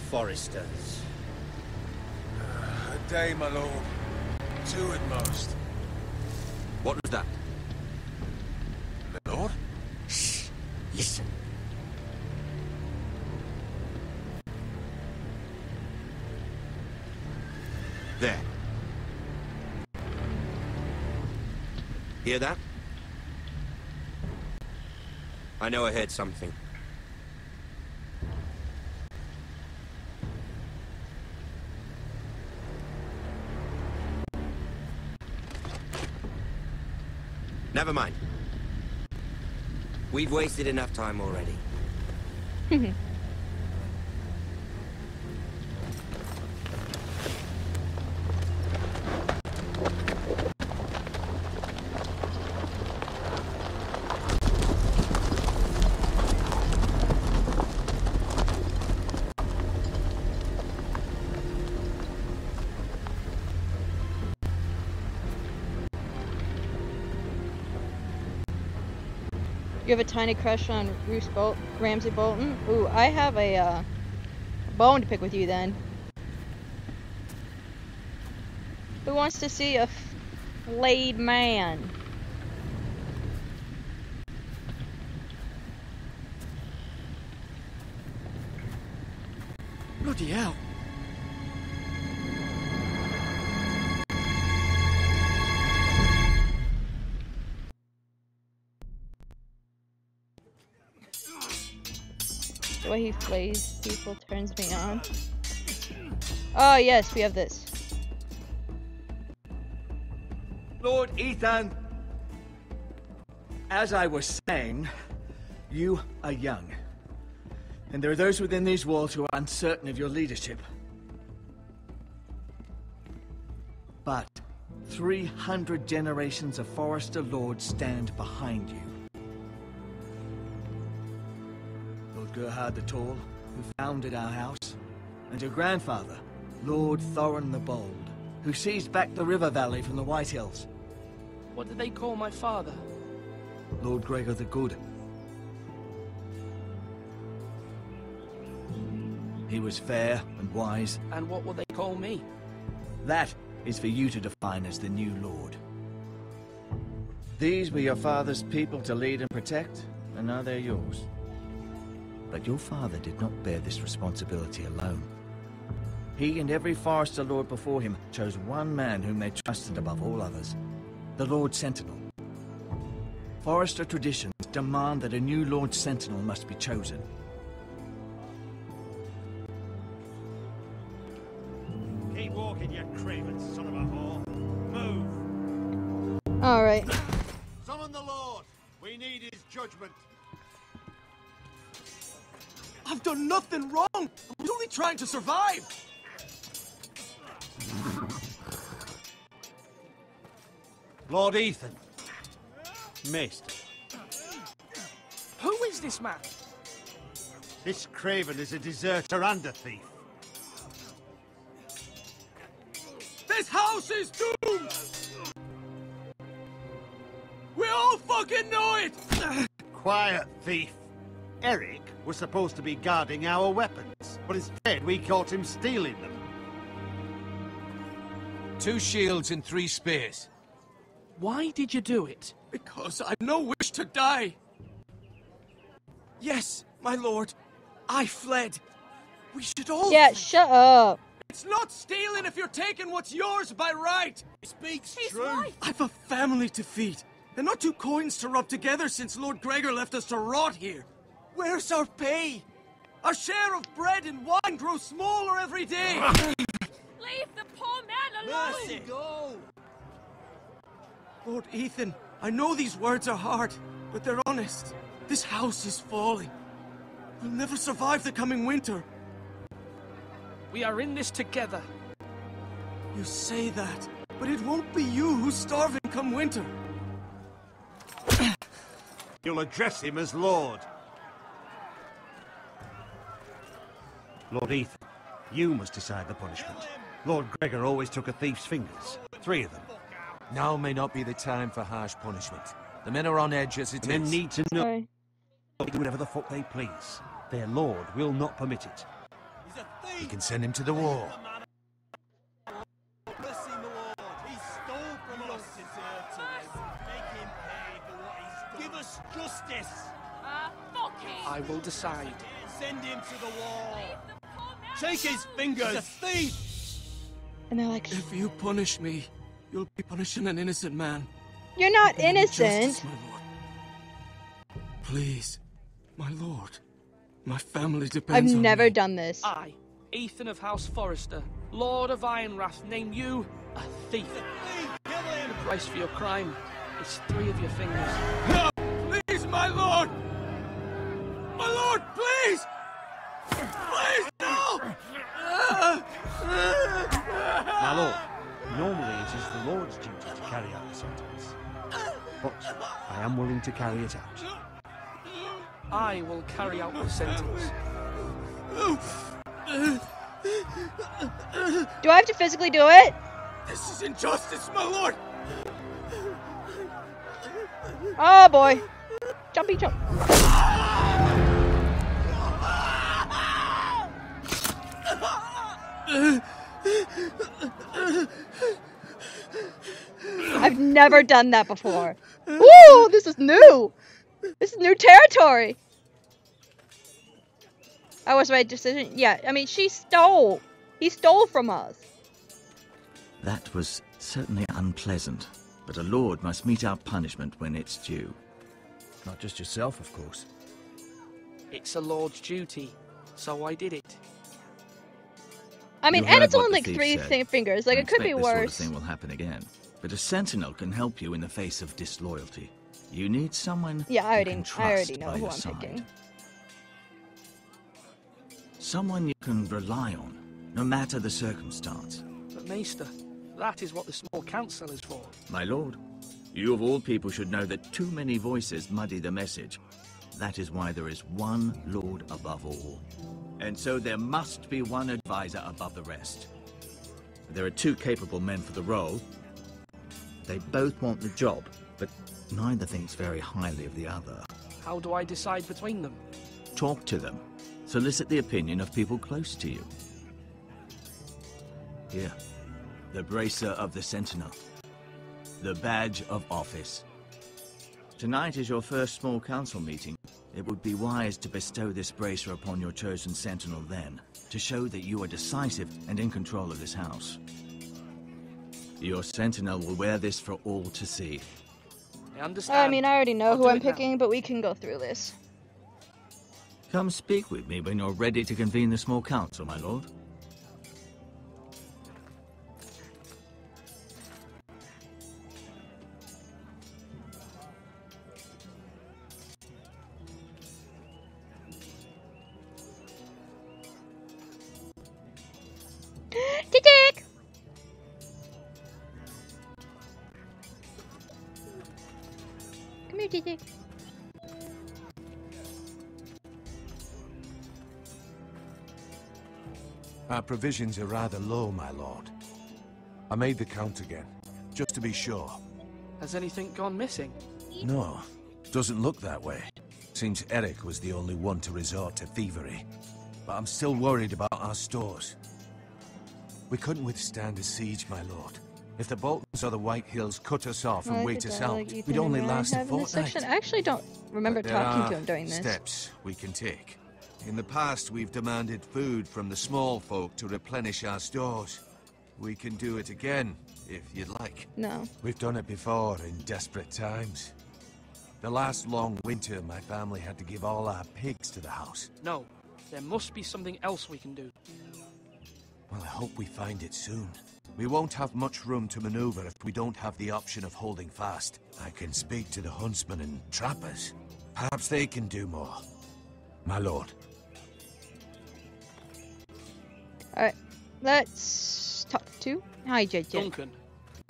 foresters? A day, my lord. 2 at most. What was that? My lord? Shh! Listen. There. Hear that? I know I heard something. Never mind. We've wasted enough time already. You have a tiny crush on Ramsay Bolton? Ooh, I have a bone to pick with you then. Who wants to see a flayed man? Bloody hell. The way he flays people turns me on. Oh yes, we have this. Lord Ethan! As I was saying, you are young. And there are those within these walls who are uncertain of your leadership. But 300 generations of Forester Lords stand behind you. Lord Gerhard the Tall, who founded our house, and your grandfather, Lord Thorin the Bold, who seized back the river valley from the White Hills. What did they call my father? Lord Gregor the Good. He was fair and wise. And what will they call me? That is for you to define as the new Lord. These were your father's people to lead and protect, and now they're yours. But your father did not bear this responsibility alone. He and every Forester Lord before him chose one man whom they trusted above all others, the Lord Sentinel. Forester traditions demand that a new Lord Sentinel must be chosen. Keep walking, you craven son of a whore. Move. All right. Summon the Lord. We need his judgment. I've done nothing wrong. I was only trying to survive. Lord Ethan. Missed. Who is this man? This craven is a deserter and a thief. This house is doomed! We all fucking know it! Quiet, thief. Eric was supposed to be guarding our weapons, but instead we caught him stealing them. 2 shields and 3 spears. Why did you do it? Because I've no wish to die. Yes, my lord. I fled. We should all... Yeah, shut up. It's not stealing if you're taking what's yours by right. He speaks true. Right. I've a family to feed, and not 2 coins to rub together since Lord Gregor left us to rot here. Where's our pay? Our share of bread and wine grows smaller every day. Leave the poor man alone! Mercy, go! Lord Ethan, I know these words are hard, but they're honest. This house is falling. We'll never survive the coming winter. We are in this together. You say that, but it won't be you who's starving come winter. You'll address him as Lord. Lord Ethan, you must decide the punishment. Lord Gregor always took a thief's fingers. 3 of them. Now may not be the time for harsh punishment. The men are on edge as it is. Men need to know they do whatever the fuck they please. Their lord will not permit it. We can send him to the wall. Give us justice. Fuck him. I will decide. Send him to the wall. Shake his fingers. He's a thief. And they're like, if you punish me, you'll be punishing an innocent man. You're not innocent. Justice, my lord. Please, my lord. My family depends I've on never me. done this. I, Ethan of House Forester, Lord of Ironwrath, name you a thief. The price for your crime is 3 of your fingers. No! Please, my lord! My lord, please! Please, no! My lord, normally it is the Lord's duty to carry out the sentence. But I am willing to carry it out. I will carry out the sentence. Do I have to physically do it? This is injustice, my lord! Oh boy. Jumpy jump. I've never done that before. Woo! This is new! This is new territory! That was my decision. Yeah, I mean, she stole. He stole from us. That was certainly unpleasant, but a lord must meet our punishment when it's due. Not just yourself, of course. It's a lord's duty, so I did it. I mean, You and heard it's what only the like thief 3 said. fingers. Like, I it could be expect this sort of worse. thing will happen again. But a sentinel can help you in the face of disloyalty. You need someone Yeah, I already know by who your I'm side. picking. Someone you can rely on, no matter the circumstance. But Maester, that is what the small council is for. My lord, you of all people should know that too many voices muddy the message. That is why there is one lord above all. And so there must be one advisor above the rest. There are two capable men for the role. They both want the job, but neither thinks very highly of the other. How do I decide between them? Talk to them. Solicit the opinion of people close to you. Here, the bracer of the Sentinel. The badge of office. Tonight is your first small council meeting. It would be wise to bestow this bracer upon your chosen Sentinel then, to show that you are decisive and in control of this house. Your Sentinel will wear this for all to see. I understand. I mean, I already know I'll who do I'm it now. picking, but we can go through this. Come speak with me when you're ready to convene the small council, my lord. Tick! Come here, Tick. Our provisions are rather low, my lord. I made the count again, just to be sure. Has anything gone missing? No, doesn't look that way. Seems Eric was the only one to resort to thievery. But I'm still worried about our stores. We couldn't withstand a siege, my lord. If the Boltons or the White Hills cut us off and wait us out, we'd only last a fortnight. I actually don't remember But talking there to are him during this. steps we can take. In the past, we've demanded food from the small folk to replenish our stores. We can do it again, if you'd like. No. We've done it before in desperate times. The last long winter, my family had to give all our pigs to the house. No. There must be something else we can do. Well, I hope we find it soon. We won't have much room to maneuver if we don't have the option of holding fast. I can speak to the huntsmen and trappers. Perhaps they can do more. My lord. Alright, let's talk to... Hi, JJ. Duncan.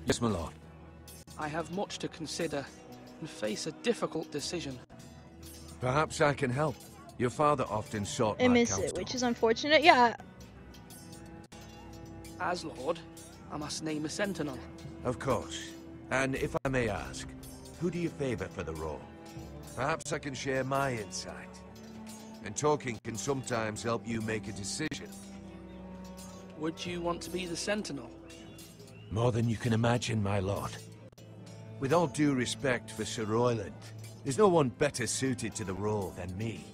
Yes, my lord. I have much to consider and face a difficult decision. Perhaps I can help. Your father often sought I my miss counsel. it, which is unfortunate. Yeah. As Lord, I must name a sentinel. Of course. And if I may ask, who do you favor for the role? Perhaps I can share my insight. And talking can sometimes help you make a decision. Would you want to be the sentinel? More than you can imagine, my lord. With all due respect for Sir Royland, there's no one better suited to the role than me.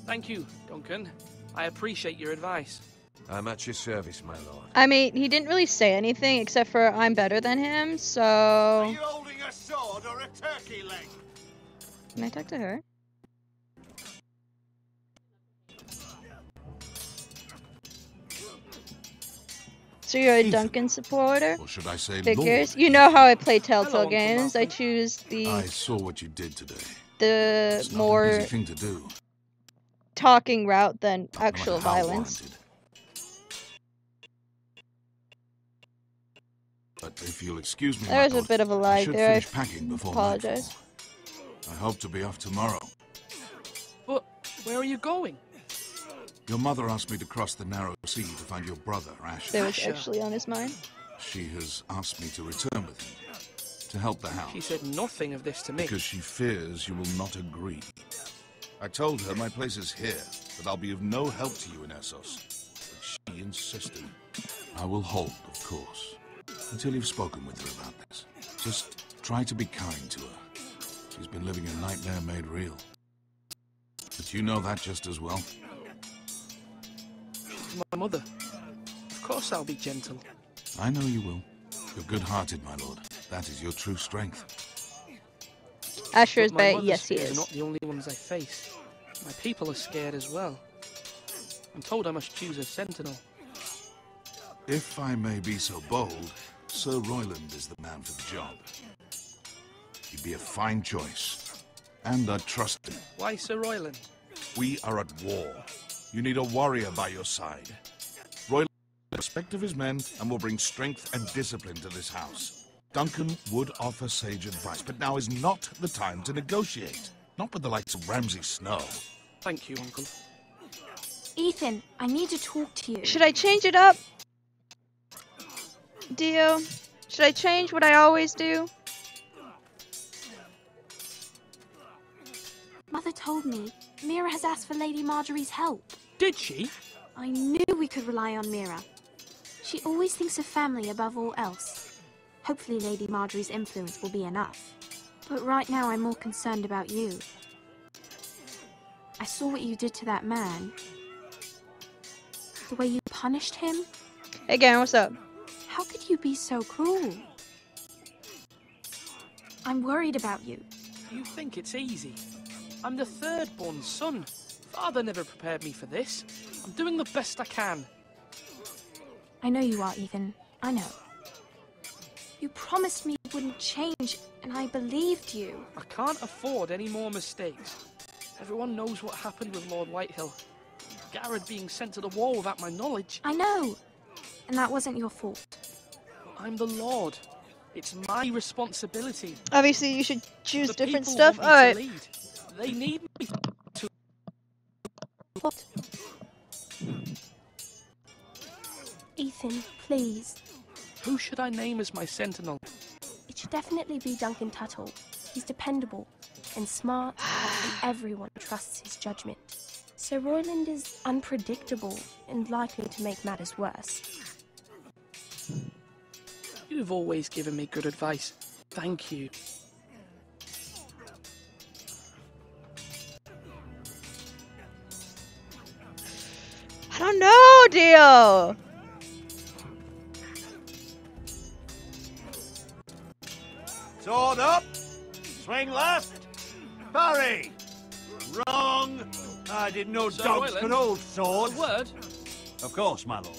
Thank you, Duncan. I appreciate your advice. I'm at your service, my lord. I mean, he didn't really say anything except for I'm better than him, so... Are you holding a sword or a turkey leg? Can I talk to her? So you're a Duncan supporter? Or should I say Figures. Lord? You know how I play Telltale games. I choose the... I saw what you did today. The It's not more an easy thing to do. talking route than actual violence. But if you'll excuse me, There's my a lord, bit of a I lie should there. I finish packing before apologize. nightfall. I hope to be off tomorrow. But where are you going? Your mother asked me to cross the narrow sea to find your brother, Asher. That was actually on his mind. She has asked me to return with him, to help the house. She said nothing of this to me. Because she fears you will not agree. I told her my place is here, that I'll be of no help to you in Essos. But she insisted. I will hold, of course, until you've spoken with her about this. Just try to be kind to her. She's been living a nightmare made real. But you know that just as well. She's my mother. Of course I'll be gentle. I know you will. You're good-hearted, my lord. That is your true strength. Asher is But my bad. mother's Yes, he fears is. are not the only ones I face. My people are scared as well. I'm told I must choose a sentinel. If I may be so bold, Sir Royland is the man for the job. He'd be a fine choice. And I trust him. Why Sir Royland? We are at war. You need a warrior by your side. Royland has respect of his men and will bring strength and discipline to this house. Duncan would offer sage advice, but now is not the time to negotiate. Not with the likes of Ramsay Snow. Thank you, Uncle. Ethan, I need to talk to you. Should I change it up? Dio? Should I change what I always do? Mother told me Mira has asked for Lady Marjorie's help. Did she? I knew we could rely on Mira. She always thinks of family above all else. Hopefully Lady Marjorie's influence will be enough. But right now I'm more concerned about you. I saw what you did to that man. The way you punished him. Hey Garen, what's up? How could you be so cruel? I'm worried about you. You think it's easy? I'm the third-born son. Father never prepared me for this. I'm doing the best I can. I know you are, Ethan. I know. You promised me you wouldn't change, and I believed you. I can't afford any more mistakes. Everyone knows what happened with Lord Whitehill. Garrett being sent to the war without my knowledge. I know. And that wasn't your fault. I'm the Lord. It's my responsibility. Obviously, you should choose The different people stuff. want me Alright. to lead. They need me to... What? Ethan, please. Who should I name as my sentinel? It should definitely be Duncan Tuttle. He's dependable and smart, and everyone trusts his judgment. Sir Royland is unpredictable and likely to make matters worse. You've always given me good advice. Thank you. I don't know, Dio. Sword up! Swing left! Parry! Wrong! I didn't know Sir dogs Royland, could hold swords. A word? Of course, my lord.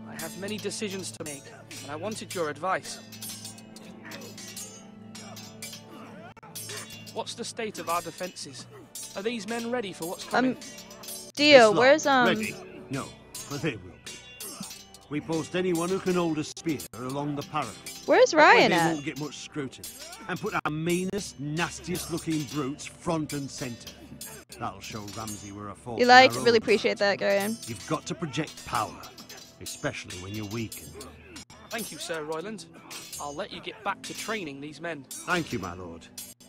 I have many decisions to make, and I wanted your advice. What's the state of our defences? Are these men ready for what's coming? Dio, where's Ready? No, but they will be. We post anyone who can hold a spear along the parapet. Where's That way Ryan they at? won't get much scrutiny. And put our meanest, nastiest looking brutes front and centre. That'll show Ramsay we're a force. You like? Really appreciate that, Garen. You've got to project power, especially when you're weakened. Thank you, Sir Royland. I'll let you get back to training these men. Thank you, my lord.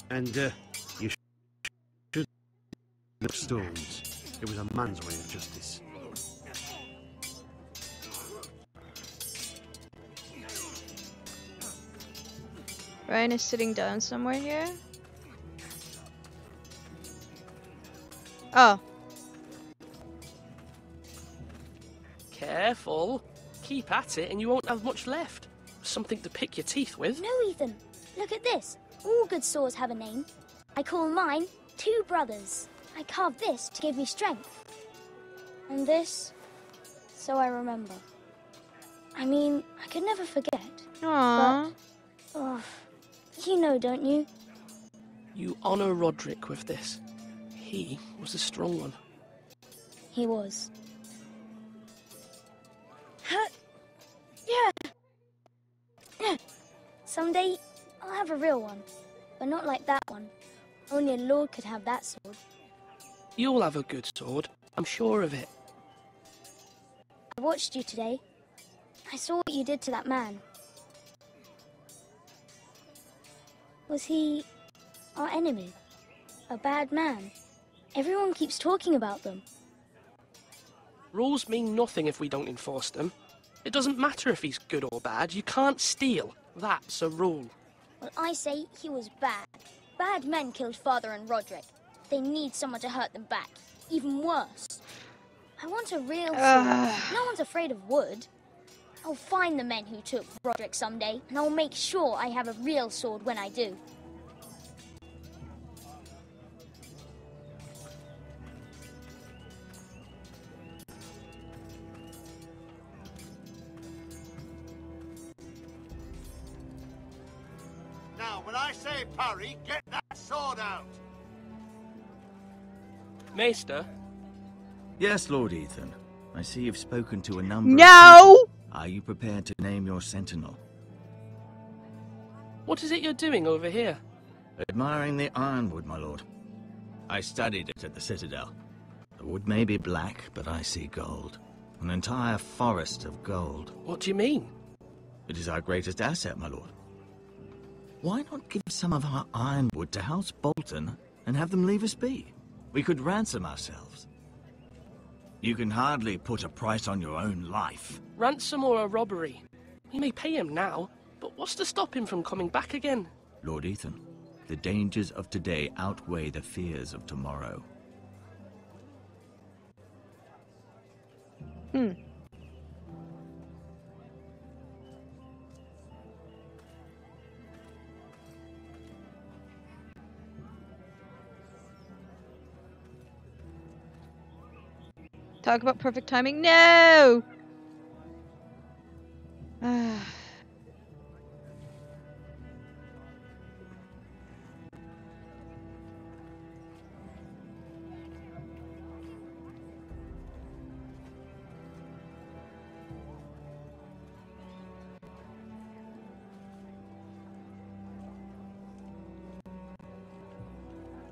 And you should look stones. It was a man's way of justice. Ryan is sitting down somewhere here. Oh. Careful. Keep at it and you won't have much left. Something to pick your teeth with. No, Ethan. Look at this. All good swords have a name. I call mine Two Brothers. I carved this to give me strength. And this, so I remember. I mean, I could never forget. Aww. But, oh, you know, don't you? You honour Roderick with this. He was a strong one. He was. Yeah. Someday, I'll have a real one. But not like that one. Only a lord could have that sword. You'll have a good sword. I'm sure of it. I watched you today. I saw what you did to that man. Was he our enemy? A bad man? Everyone keeps talking about them. Rules mean nothing if we don't enforce them. It doesn't matter if he's good or bad. You can't steal. That's a rule. Well, I say he was bad. Bad men killed Father and Roderick. They need someone to hurt them back. Even worse. I want a real sword. No one's afraid of wood. I'll find the men who took Roderick someday, and I'll make sure I have a real sword when I do. Now, when I say parry, get that sword out! Maester? Yes, Lord Ethan. I see you've spoken to a number of people. Are you prepared to name your sentinel? What is it you're doing over here? Admiring the ironwood, my lord. I studied it at the Citadel. The wood may be black, but I see gold. An entire forest of gold. What do you mean? It is our greatest asset, my lord. Why not give some of our ironwood to House Bolton and have them leave us be? We could ransom ourselves. You can hardly put a price on your own life. Ransom or a robbery? We may pay him now, but what's to stop him from coming back again? Lord Ethan, the dangers of today outweigh the fears of tomorrow. Talk about perfect timing. No!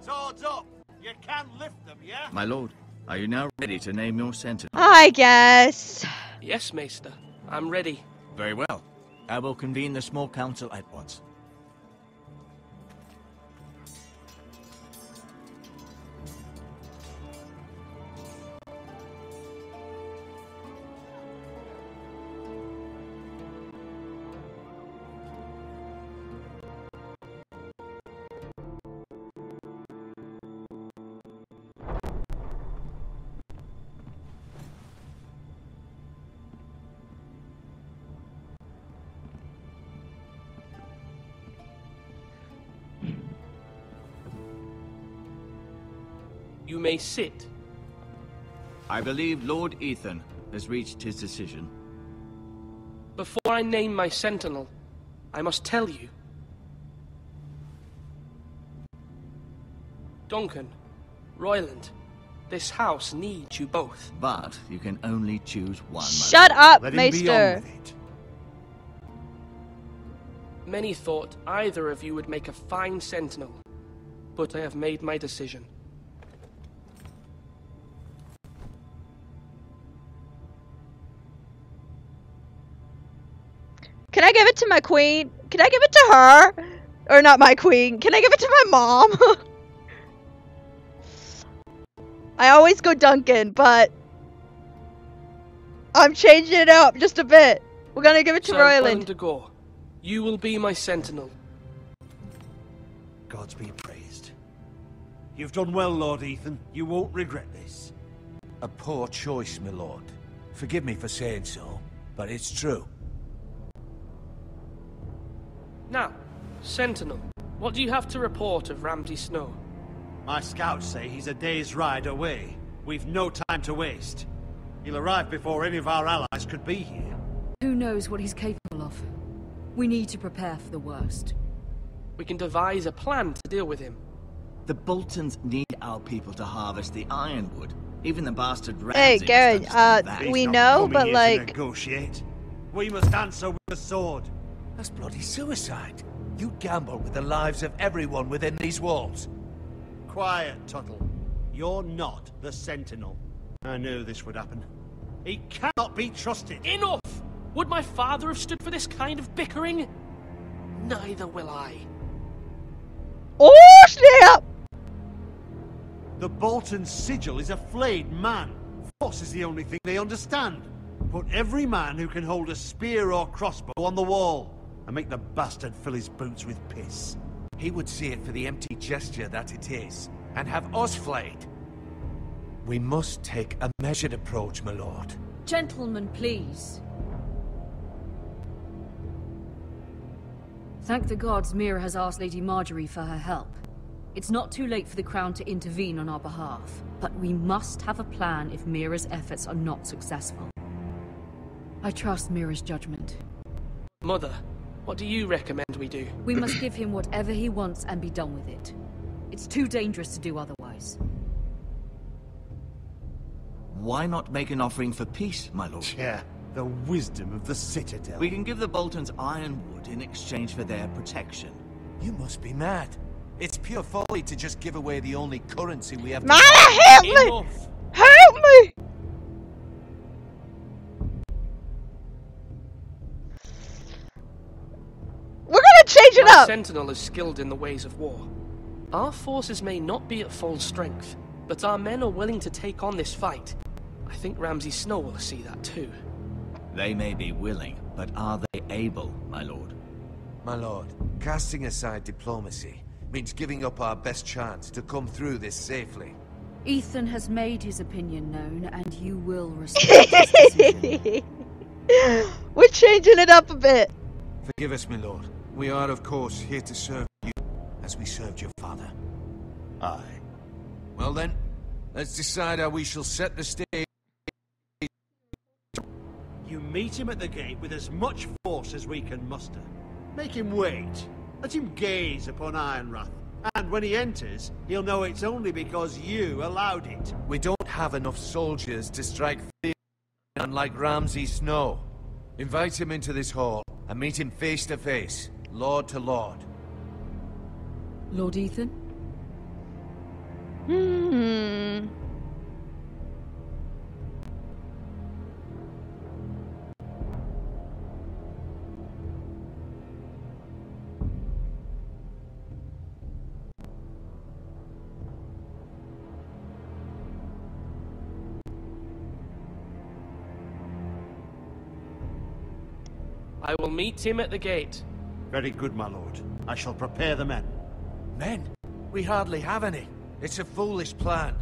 Swords up! You can lift them, yeah? My lord, are you now ready to name your sentinel? I guess. Yes, Maester. I'm ready. Very well. I will convene the small council at once. You may sit. I believe Lord Ethan has reached his decision. Before I name my sentinel, I must tell you. Duncan, Royland, this house needs you both. But you can only choose one. Shut up, Maester! Many thought either of you would make a fine sentinel, but I have made my decision. Can I give it to my queen? Can I give it to her? Or not my queen. Can I give it to my mom? I always go Duncan, but I'm changing it up just a bit. We're gonna give it to Royland. You will be my sentinel. Gods be praised. You've done well, Lord Ethan. You won't regret this. A poor choice, my lord. Forgive me for saying so, but it's true. Now, Sentinel, what do you have to report of Ramsay Snow? My scouts say he's a day's ride away. We've no time to waste. He'll arrive before any of our allies could be here. Who knows what he's capable of? We need to prepare for the worst. We can devise a plan to deal with him. The Boltons need our people to harvest the ironwood. Even the bastard Ramsay. Hey, Garrett, we know, but like... negotiate. We must answer with the sword. That's bloody suicide. You gamble with the lives of everyone within these walls. Quiet, Tuttle. You're not the Sentinel. I knew this would happen. He cannot be trusted. Enough! Would my father have stood for this kind of bickering? Neither will I. Oh, snap! The Bolton sigil is a flayed man. Force is the only thing they understand. Put every man who can hold a spear or crossbow on the wall, and make the bastard fill his boots with piss. He would see it for the empty gesture that it is, and have us flayed. We must take a measured approach, my lord. Gentlemen, please. Thank the gods Mira has asked Lady Marjorie for her help. It's not too late for the Crown to intervene on our behalf, but we must have a plan if Mira's efforts are not successful. I trust Mira's judgment. Mother, What do you recommend we do? We must give him whatever he wants and be done with it. It's too dangerous to do otherwise. Why not make an offering for peace, my lord? Yeah, the wisdom of the Citadel. We can give the Boltons ironwood in exchange for their protection. You must be mad. It's pure folly to just give away the only currency we have. Mama, help me! Help me! We're gonna change it up! Sentinel is skilled in the ways of war. Our forces may not be at full strength, but our men are willing to take on this fight. I think Ramsay Snow will see that too. They may be willing, but are they able, my lord? My lord, casting aside diplomacy means giving up our best chance to come through this safely. Ethan has made his opinion known, and you will respect his decision. We're changing it up a bit. Forgive us, my lord. We are, of course, here to serve you, as we served your father. Aye. Well then, let's decide how we shall set the stage. You meet him at the gate with as much force as we can muster. Make him wait. Let him gaze upon Ironrath. And when he enters, he'll know it's only because you allowed it. We don't have enough soldiers to strike fear, unlike Ramsay Snow. Invite him into this hall and meet him face to face, lord to lord. Lord Ethan? I will meet him at the gate. Very good, my lord. I shall prepare the men. Men? We hardly have any. It's a foolish plan.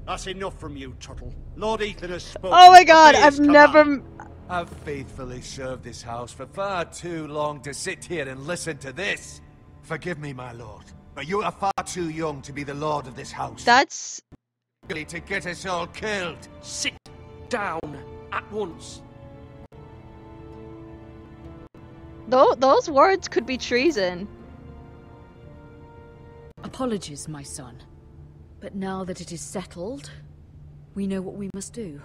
That's enough from you, Tuttle. Lord Ethan has spoken. Oh my god, I've never... I've faithfully served this house for far too long to sit here and listen to this. Forgive me, my lord, but you are far too young to be the lord of this house. That's... to get us all killed. Sit down at once. Those words could be treason. Apologies, my son. But now that it is settled, we know what we must do.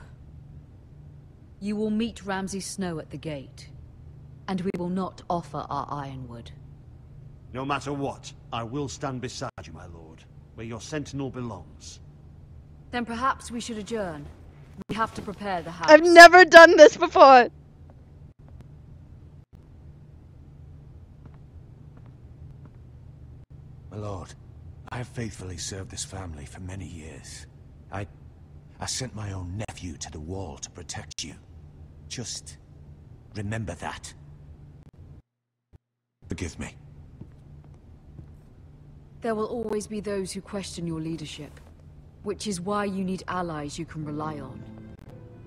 You will meet Ramsay Snow at the gate, and we will not offer our ironwood. No matter what, I will stand beside you, my lord, where your sentinel belongs. Then perhaps we should adjourn. We have to prepare the house. I've never done this before. My lord, I have faithfully served this family for many years. I sent my own nephew to the wall to protect you. Just remember that. Forgive me. There will always be those who question your leadership, which is why you need allies you can rely on.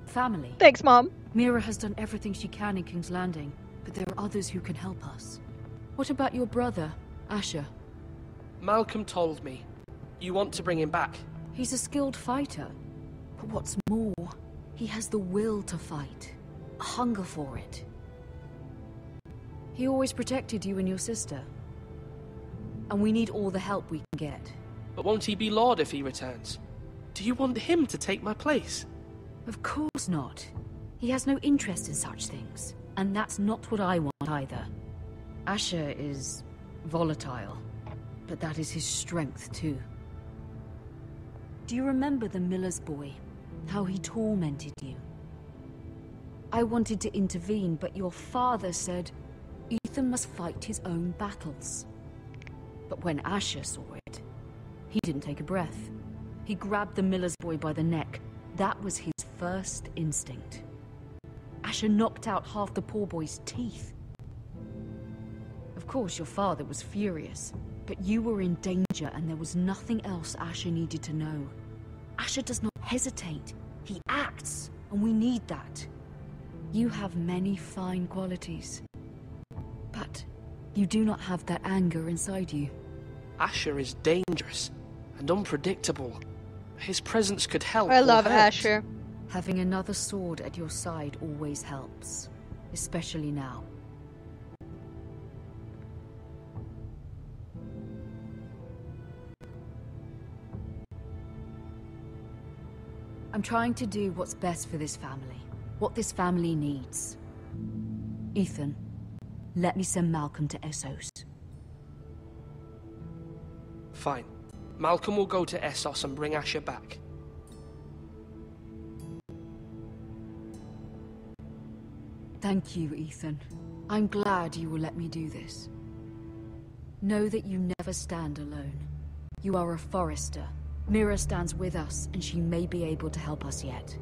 Family. Thanks, Mom. Mira has done everything she can in King's Landing, but there are others who can help us. What about your brother, Asher? Malcolm told me. You want to bring him back? He's a skilled fighter. But what's more, he has the will to fight. A hunger for it. He always protected you and your sister. And we need all the help we can get. But won't he be Lord if he returns? Do you want him to take my place? Of course not. He has no interest in such things. And that's not what I want either. Asher is volatile. But that is his strength, too. Do you remember the miller's boy? How he tormented you? I wanted to intervene, but your father said Ethan must fight his own battles. But when Asher saw it, he didn't take a breath. He grabbed the miller's boy by the neck. That was his first instinct. Asher knocked out half the poor boy's teeth. Of course, your father was furious. But you were in danger, and there was nothing else Asher needed to know. Asher does not hesitate. He acts, and we need that. You have many fine qualities. But you do not have that anger inside you. Asher is dangerous and unpredictable. His presence could help. I love hurt. Asher. Having another sword at your side always helps. Especially now. I'm trying to do what's best for this family. What this family needs. Ethan, let me send Malcolm to Essos. Fine. Malcolm will go to Essos and bring Asher back. Thank you, Ethan. I'm glad you will let me do this. Know that you never stand alone. You are a Forrester. Mira stands with us, and she may be able to help us yet.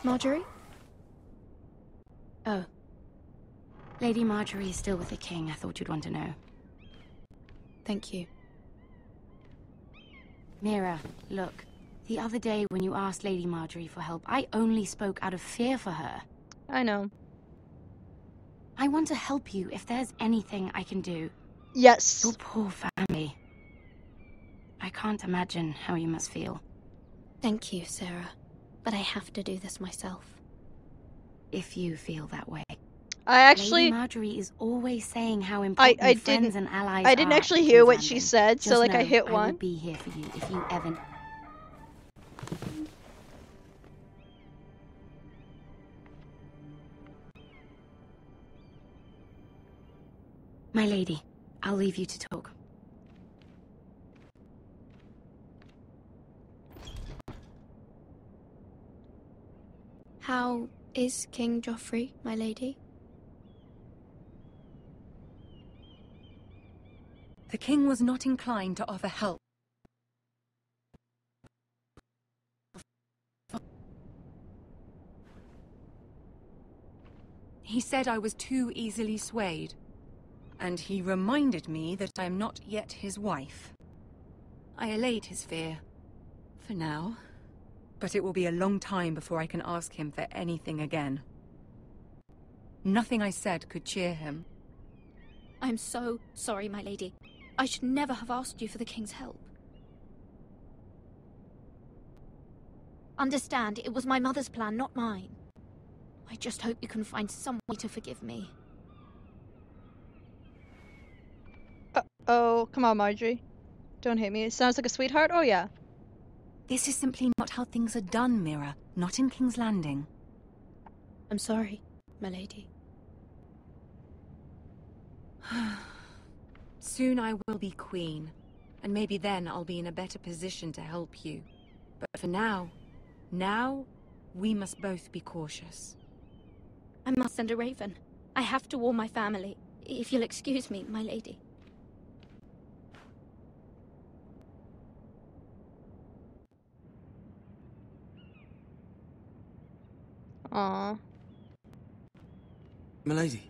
Marjorie? Oh. Lady Marjorie is still with the king. I thought you'd want to know. Thank you. Mira, look. The other day when you asked Lady Marjorie for help, I only spoke out of fear for her. I know. I want to help you if there's anything I can do. Yes. Your poor family. I can't imagine how you must feel. Thank you, Sarah. But I have to do this myself. If you feel that way. I actually... Lady Marjorie is always saying how important friends and allies are. I didn't actually hear what she said, so like I hit one. I will be here for you if you ever... My lady, I'll leave you to talk. How is King Joffrey, my lady? The king was not inclined to offer help. He said I was too easily swayed. And he reminded me that I am not yet his wife. I allayed his fear. For now. But it will be a long time before I can ask him for anything again. Nothing I said could cheer him. I'm so sorry, my lady. I should never have asked you for the king's help. Understand, it was my mother's plan, not mine. I just hope you can find some way to forgive me. Oh, come on, Marjorie. Don't hit me. It sounds like a sweetheart. Oh, yeah. This is simply not how things are done, Mira. Not in King's Landing. I'm sorry, my lady. Soon I will be queen, and maybe then I'll be in a better position to help you. But for now, we must both be cautious. I must send a raven. I have to warn my family. If you'll excuse me, my lady. Aww. Milady.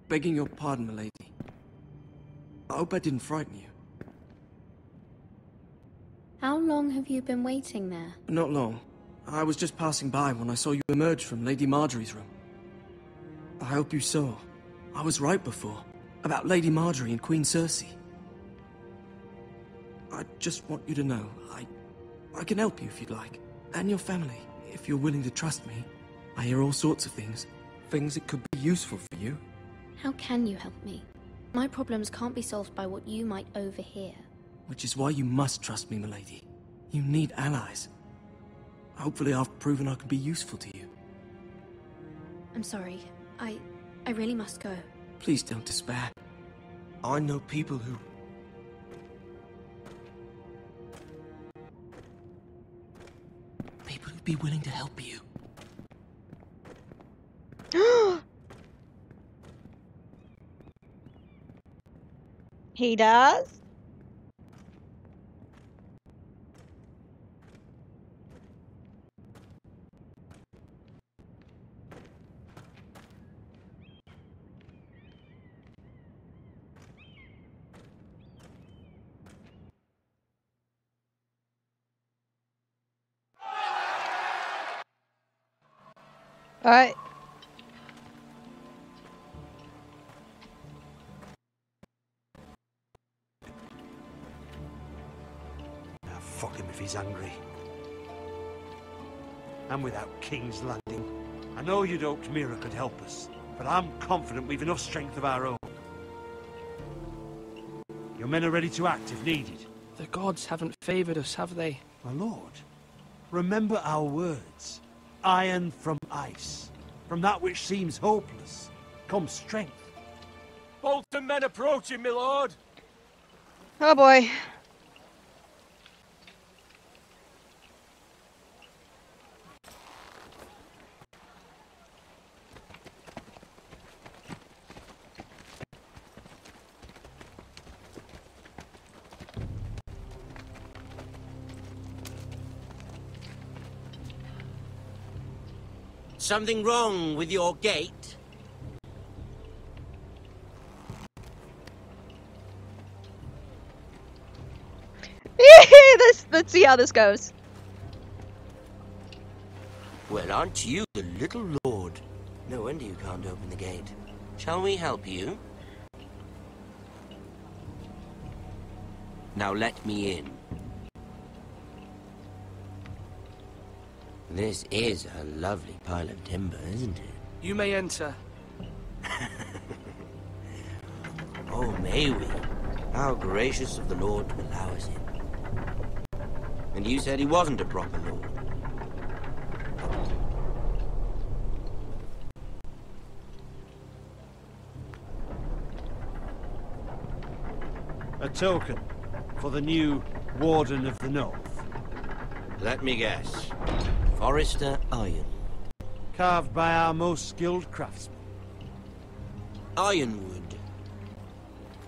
Begging your pardon, milady. I hope I didn't frighten you. How long have you been waiting there? Not long. I was just passing by when I saw you emerge from Lady Marjorie's room. I hope you saw. I was right before. About Lady Marjorie and Queen Cersei. I just want you to know, I can help you if you'd like. And your family, if you're willing to trust me. I hear all sorts of things. Things that could be useful for you. How can you help me? My problems can't be solved by what you might overhear. Which is why you must trust me, milady. You need allies. Hopefully I've proven I can be useful to you. I'm sorry. I really must go. Please don't despair. I know people who'd be willing to help you. He does? Alright. Now fuck him if he's angry. And without King's Landing. I know you'd hoped Mira could help us, but I'm confident we've enough strength of our own. Your men are ready to act if needed. The gods haven't favoured us, have they? My lord, remember our words. Iron from ice. From that which seems hopeless comes strength. Bolton men approaching, my lord! Oh boy. Something wrong with your gate? Let's see how this goes. Well, aren't you the little lord? No wonder you can't open the gate. Shall we help you? Now let me in. This is a lovely pile of timber, isn't it? You may enter. Oh, may we? How gracious of the Lord to allow us in. And you said he wasn't a proper lord. A token for the new Warden of the North. Let me guess. Forrester Iron. Carved by our most skilled craftsmen. Ironwood.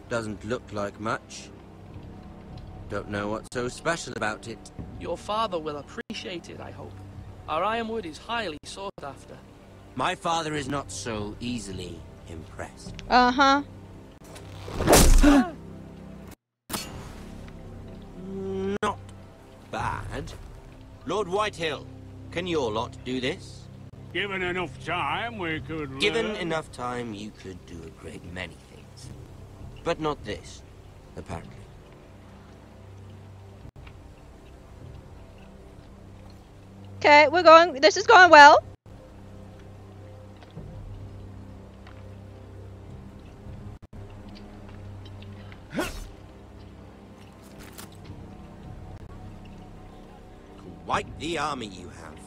Doesn't look like much. Don't know what's so special about it. Your father will appreciate it, I hope. Our ironwood is highly sought after. My father is not so easily impressed. Uh-huh. Not bad. Lord Whitehill, can your lot do this? Given enough time, we could... Given enough time, you could do a great many things. But not this, apparently. Okay, we're going. This is going well. Quite the army you have,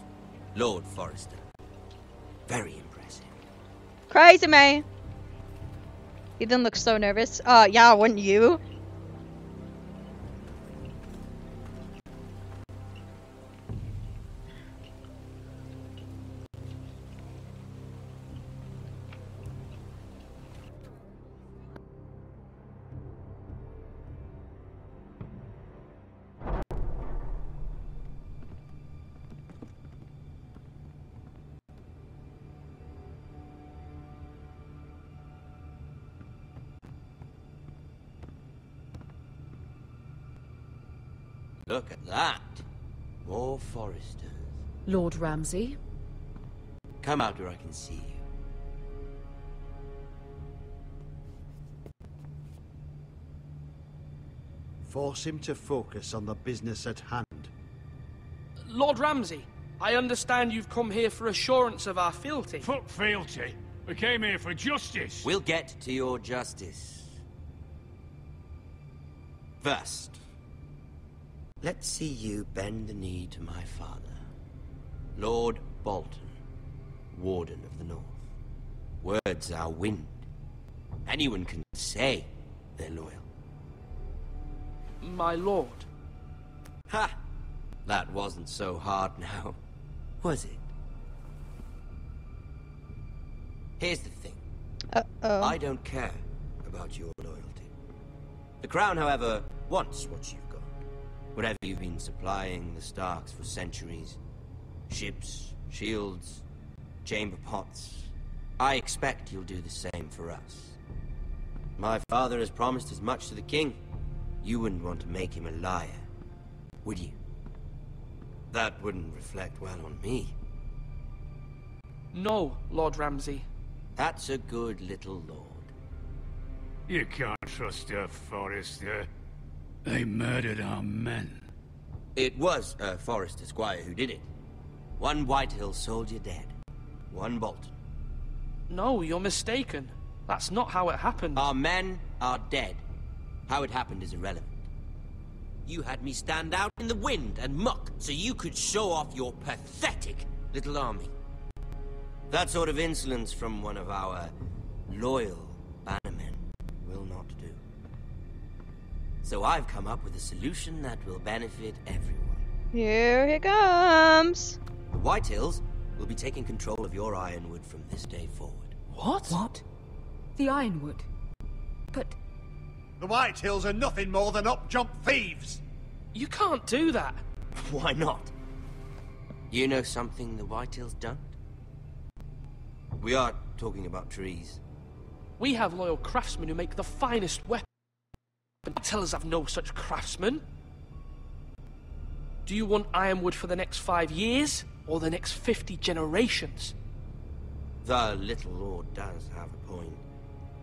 Lord Forrester. Very impressive. Crazy, man. Ethan looks so nervous. Yeah, wouldn't you? Look at that. More Forresters. Lord Ramsay? Come out where I can see you. Force him to focus on the business at hand. Lord Ramsay, I understand you've come here for assurance of our fealty. Fuck fealty. We came here for justice. We'll get to your justice. First, let's see you bend the knee to my father, Lord Bolton, Warden of the North. Words are wind. Anyone can say they're loyal. My lord. Ha! That wasn't so hard now, was it? Here's the thing. Uh-oh. I don't care about your loyalty. The Crown, however, wants what you've got. Whatever you've been supplying the Starks for centuries. Ships, shields, chamber pots. I expect you'll do the same for us. My father has promised as much to the king. You wouldn't want to make him a liar, would you? That wouldn't reflect well on me. No, Lord Ramsay. That's a good little lord. You can't trust her, Forrester. They murdered our men. It was a Forrester squire who did it. One Whitehill soldier dead. One Bolton. No, you're mistaken. That's not how it happened. Our men are dead. How it happened is irrelevant. You had me stand out in the wind and muck so you could show off your pathetic little army. That sort of insolence from one of our loyal bannermen will not do. So I've come up with a solution that will benefit everyone. Here he comes. The Whitehills will be taking control of your Ironwood from this day forward. What? What? The Ironwood? But... The Whitehills are nothing more than up-jump thieves! You can't do that! Why not? You know something the Whitehills don't? We are talking about trees. We have loyal craftsmen who make the finest weapons. Tell us I've no such craftsmen. Do you want Ironwood for the next 5 years? Or the next 50 generations? The little lord does have a point.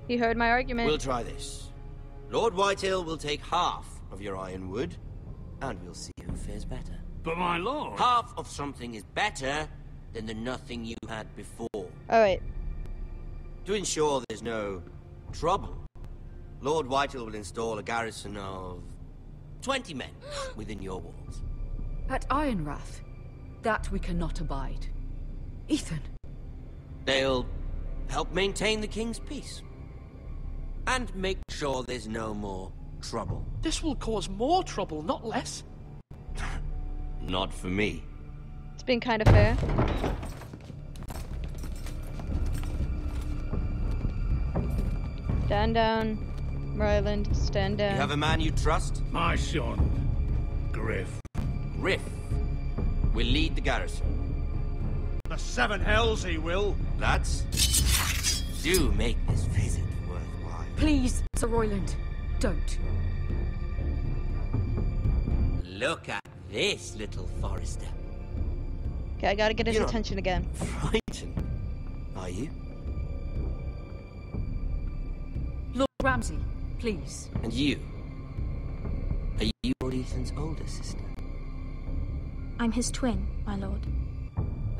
He heard my argument. We'll try this. Lord Whitehill will take half of your Ironwood, and we'll see who fares better. But my lord... Half of something is better than the nothing you had before. Alright. To ensure there's no trouble, Lord Whitehill will install a garrison of 20 men within your walls. At Ironrath? That we cannot abide. Ethan. They'll help maintain the king's peace. And make sure there's no more trouble. This will cause more trouble, not less. Not for me. It's been kind of fair. Stand down. Ryland, stand down. You have a man you trust? My son, Griff. Griff will lead the garrison. The Seven Hells he will. Lads, do make this visit worthwhile. Please, Sir Royland, don't. Look at this, little Forrester. Okay, I gotta get his attention again. Frightened, are you? Lord Ramsay, please. And you? Are you Lord Ethan's older sister? I'm his twin, my lord.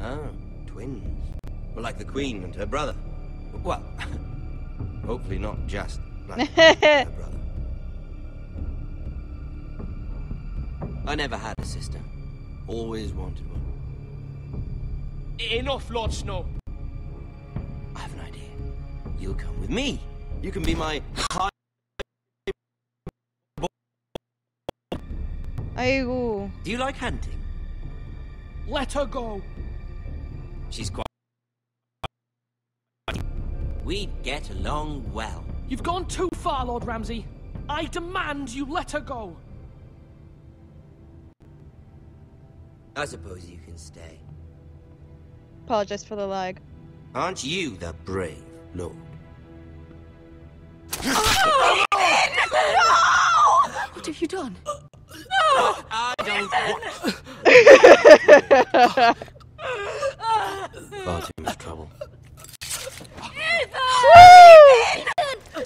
Oh, twins. Well, like the Queen and her brother. Well, hopefully not just like her brother. I never had a sister. Always wanted one. Enough, Lord Snow. I have an idea. You'll come with me. You can be my high... Aigu. Do you like hunting? Let her go. She's quite... We'd get along well. You've gone too far, Lord Ramsay. I demand you let her go. I suppose you can stay. Apologize for the lag. Aren't you the brave lord? What have you done? I don't want... Far too much trouble. Ethan!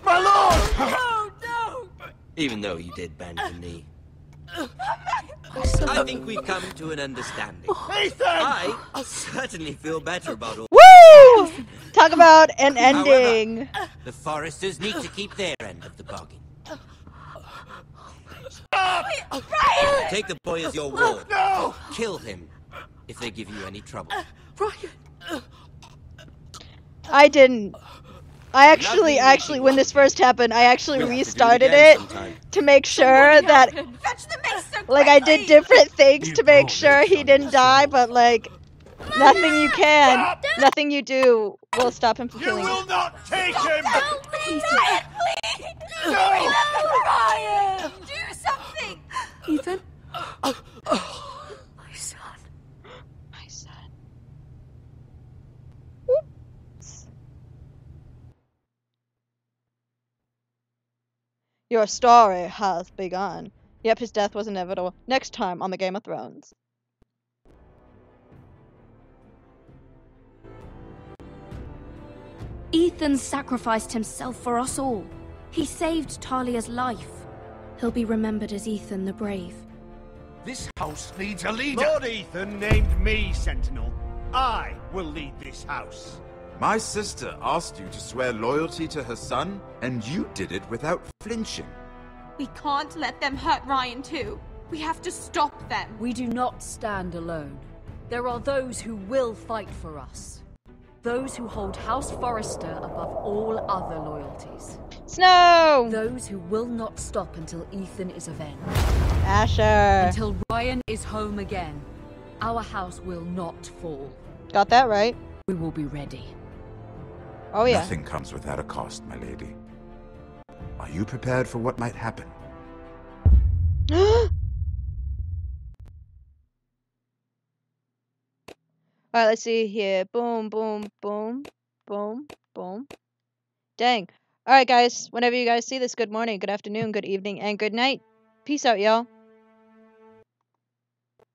My lord! No, no! Even though you did bend the knee. I think we've come to an understanding. Ethan! I certainly feel better about all... Woo! Talk about an ending. However, the Foresters need to keep their end of the bargain. Ryan! Take the boy as your ward. No! Kill him if they give you any trouble. Ryan! I didn't. I actually, when this first happened, I actually restarted it to make sure that, like, I did different things to make sure he didn't die, but, like, nothing you can, nothing you do will stop him from killing You you. will not take him! Help me! Ryan, please! No! Ryan! Do something! Ethan? My son. My son. Oops. Your story has begun. Yep, his death was inevitable. Next time on the Game of Thrones. Ethan sacrificed himself for us all. He saved Talia's life. He'll be remembered as Ethan the Brave. This house needs a leader. Lord Ethan named me Sentinel. I will lead this house. My sister asked you to swear loyalty to her son, and you did it without flinching. We can't let them hurt Ryan too. We have to stop them. We do not stand alone. There are those who will fight for us. Those who hold House Forrester above all other loyalties. Snow! Those who will not stop until Ethan is avenged. Asher! Until Ryan is home again. Our house will not fall. Got that right. We will be ready. Oh yeah. Nothing comes without a cost, my lady. Are you prepared for what might happen? Alright, let's see here. Boom, boom, boom, boom, boom. Dang. Alright, guys. Whenever you guys see this, good morning, good afternoon, good evening, and good night. Peace out, y'all.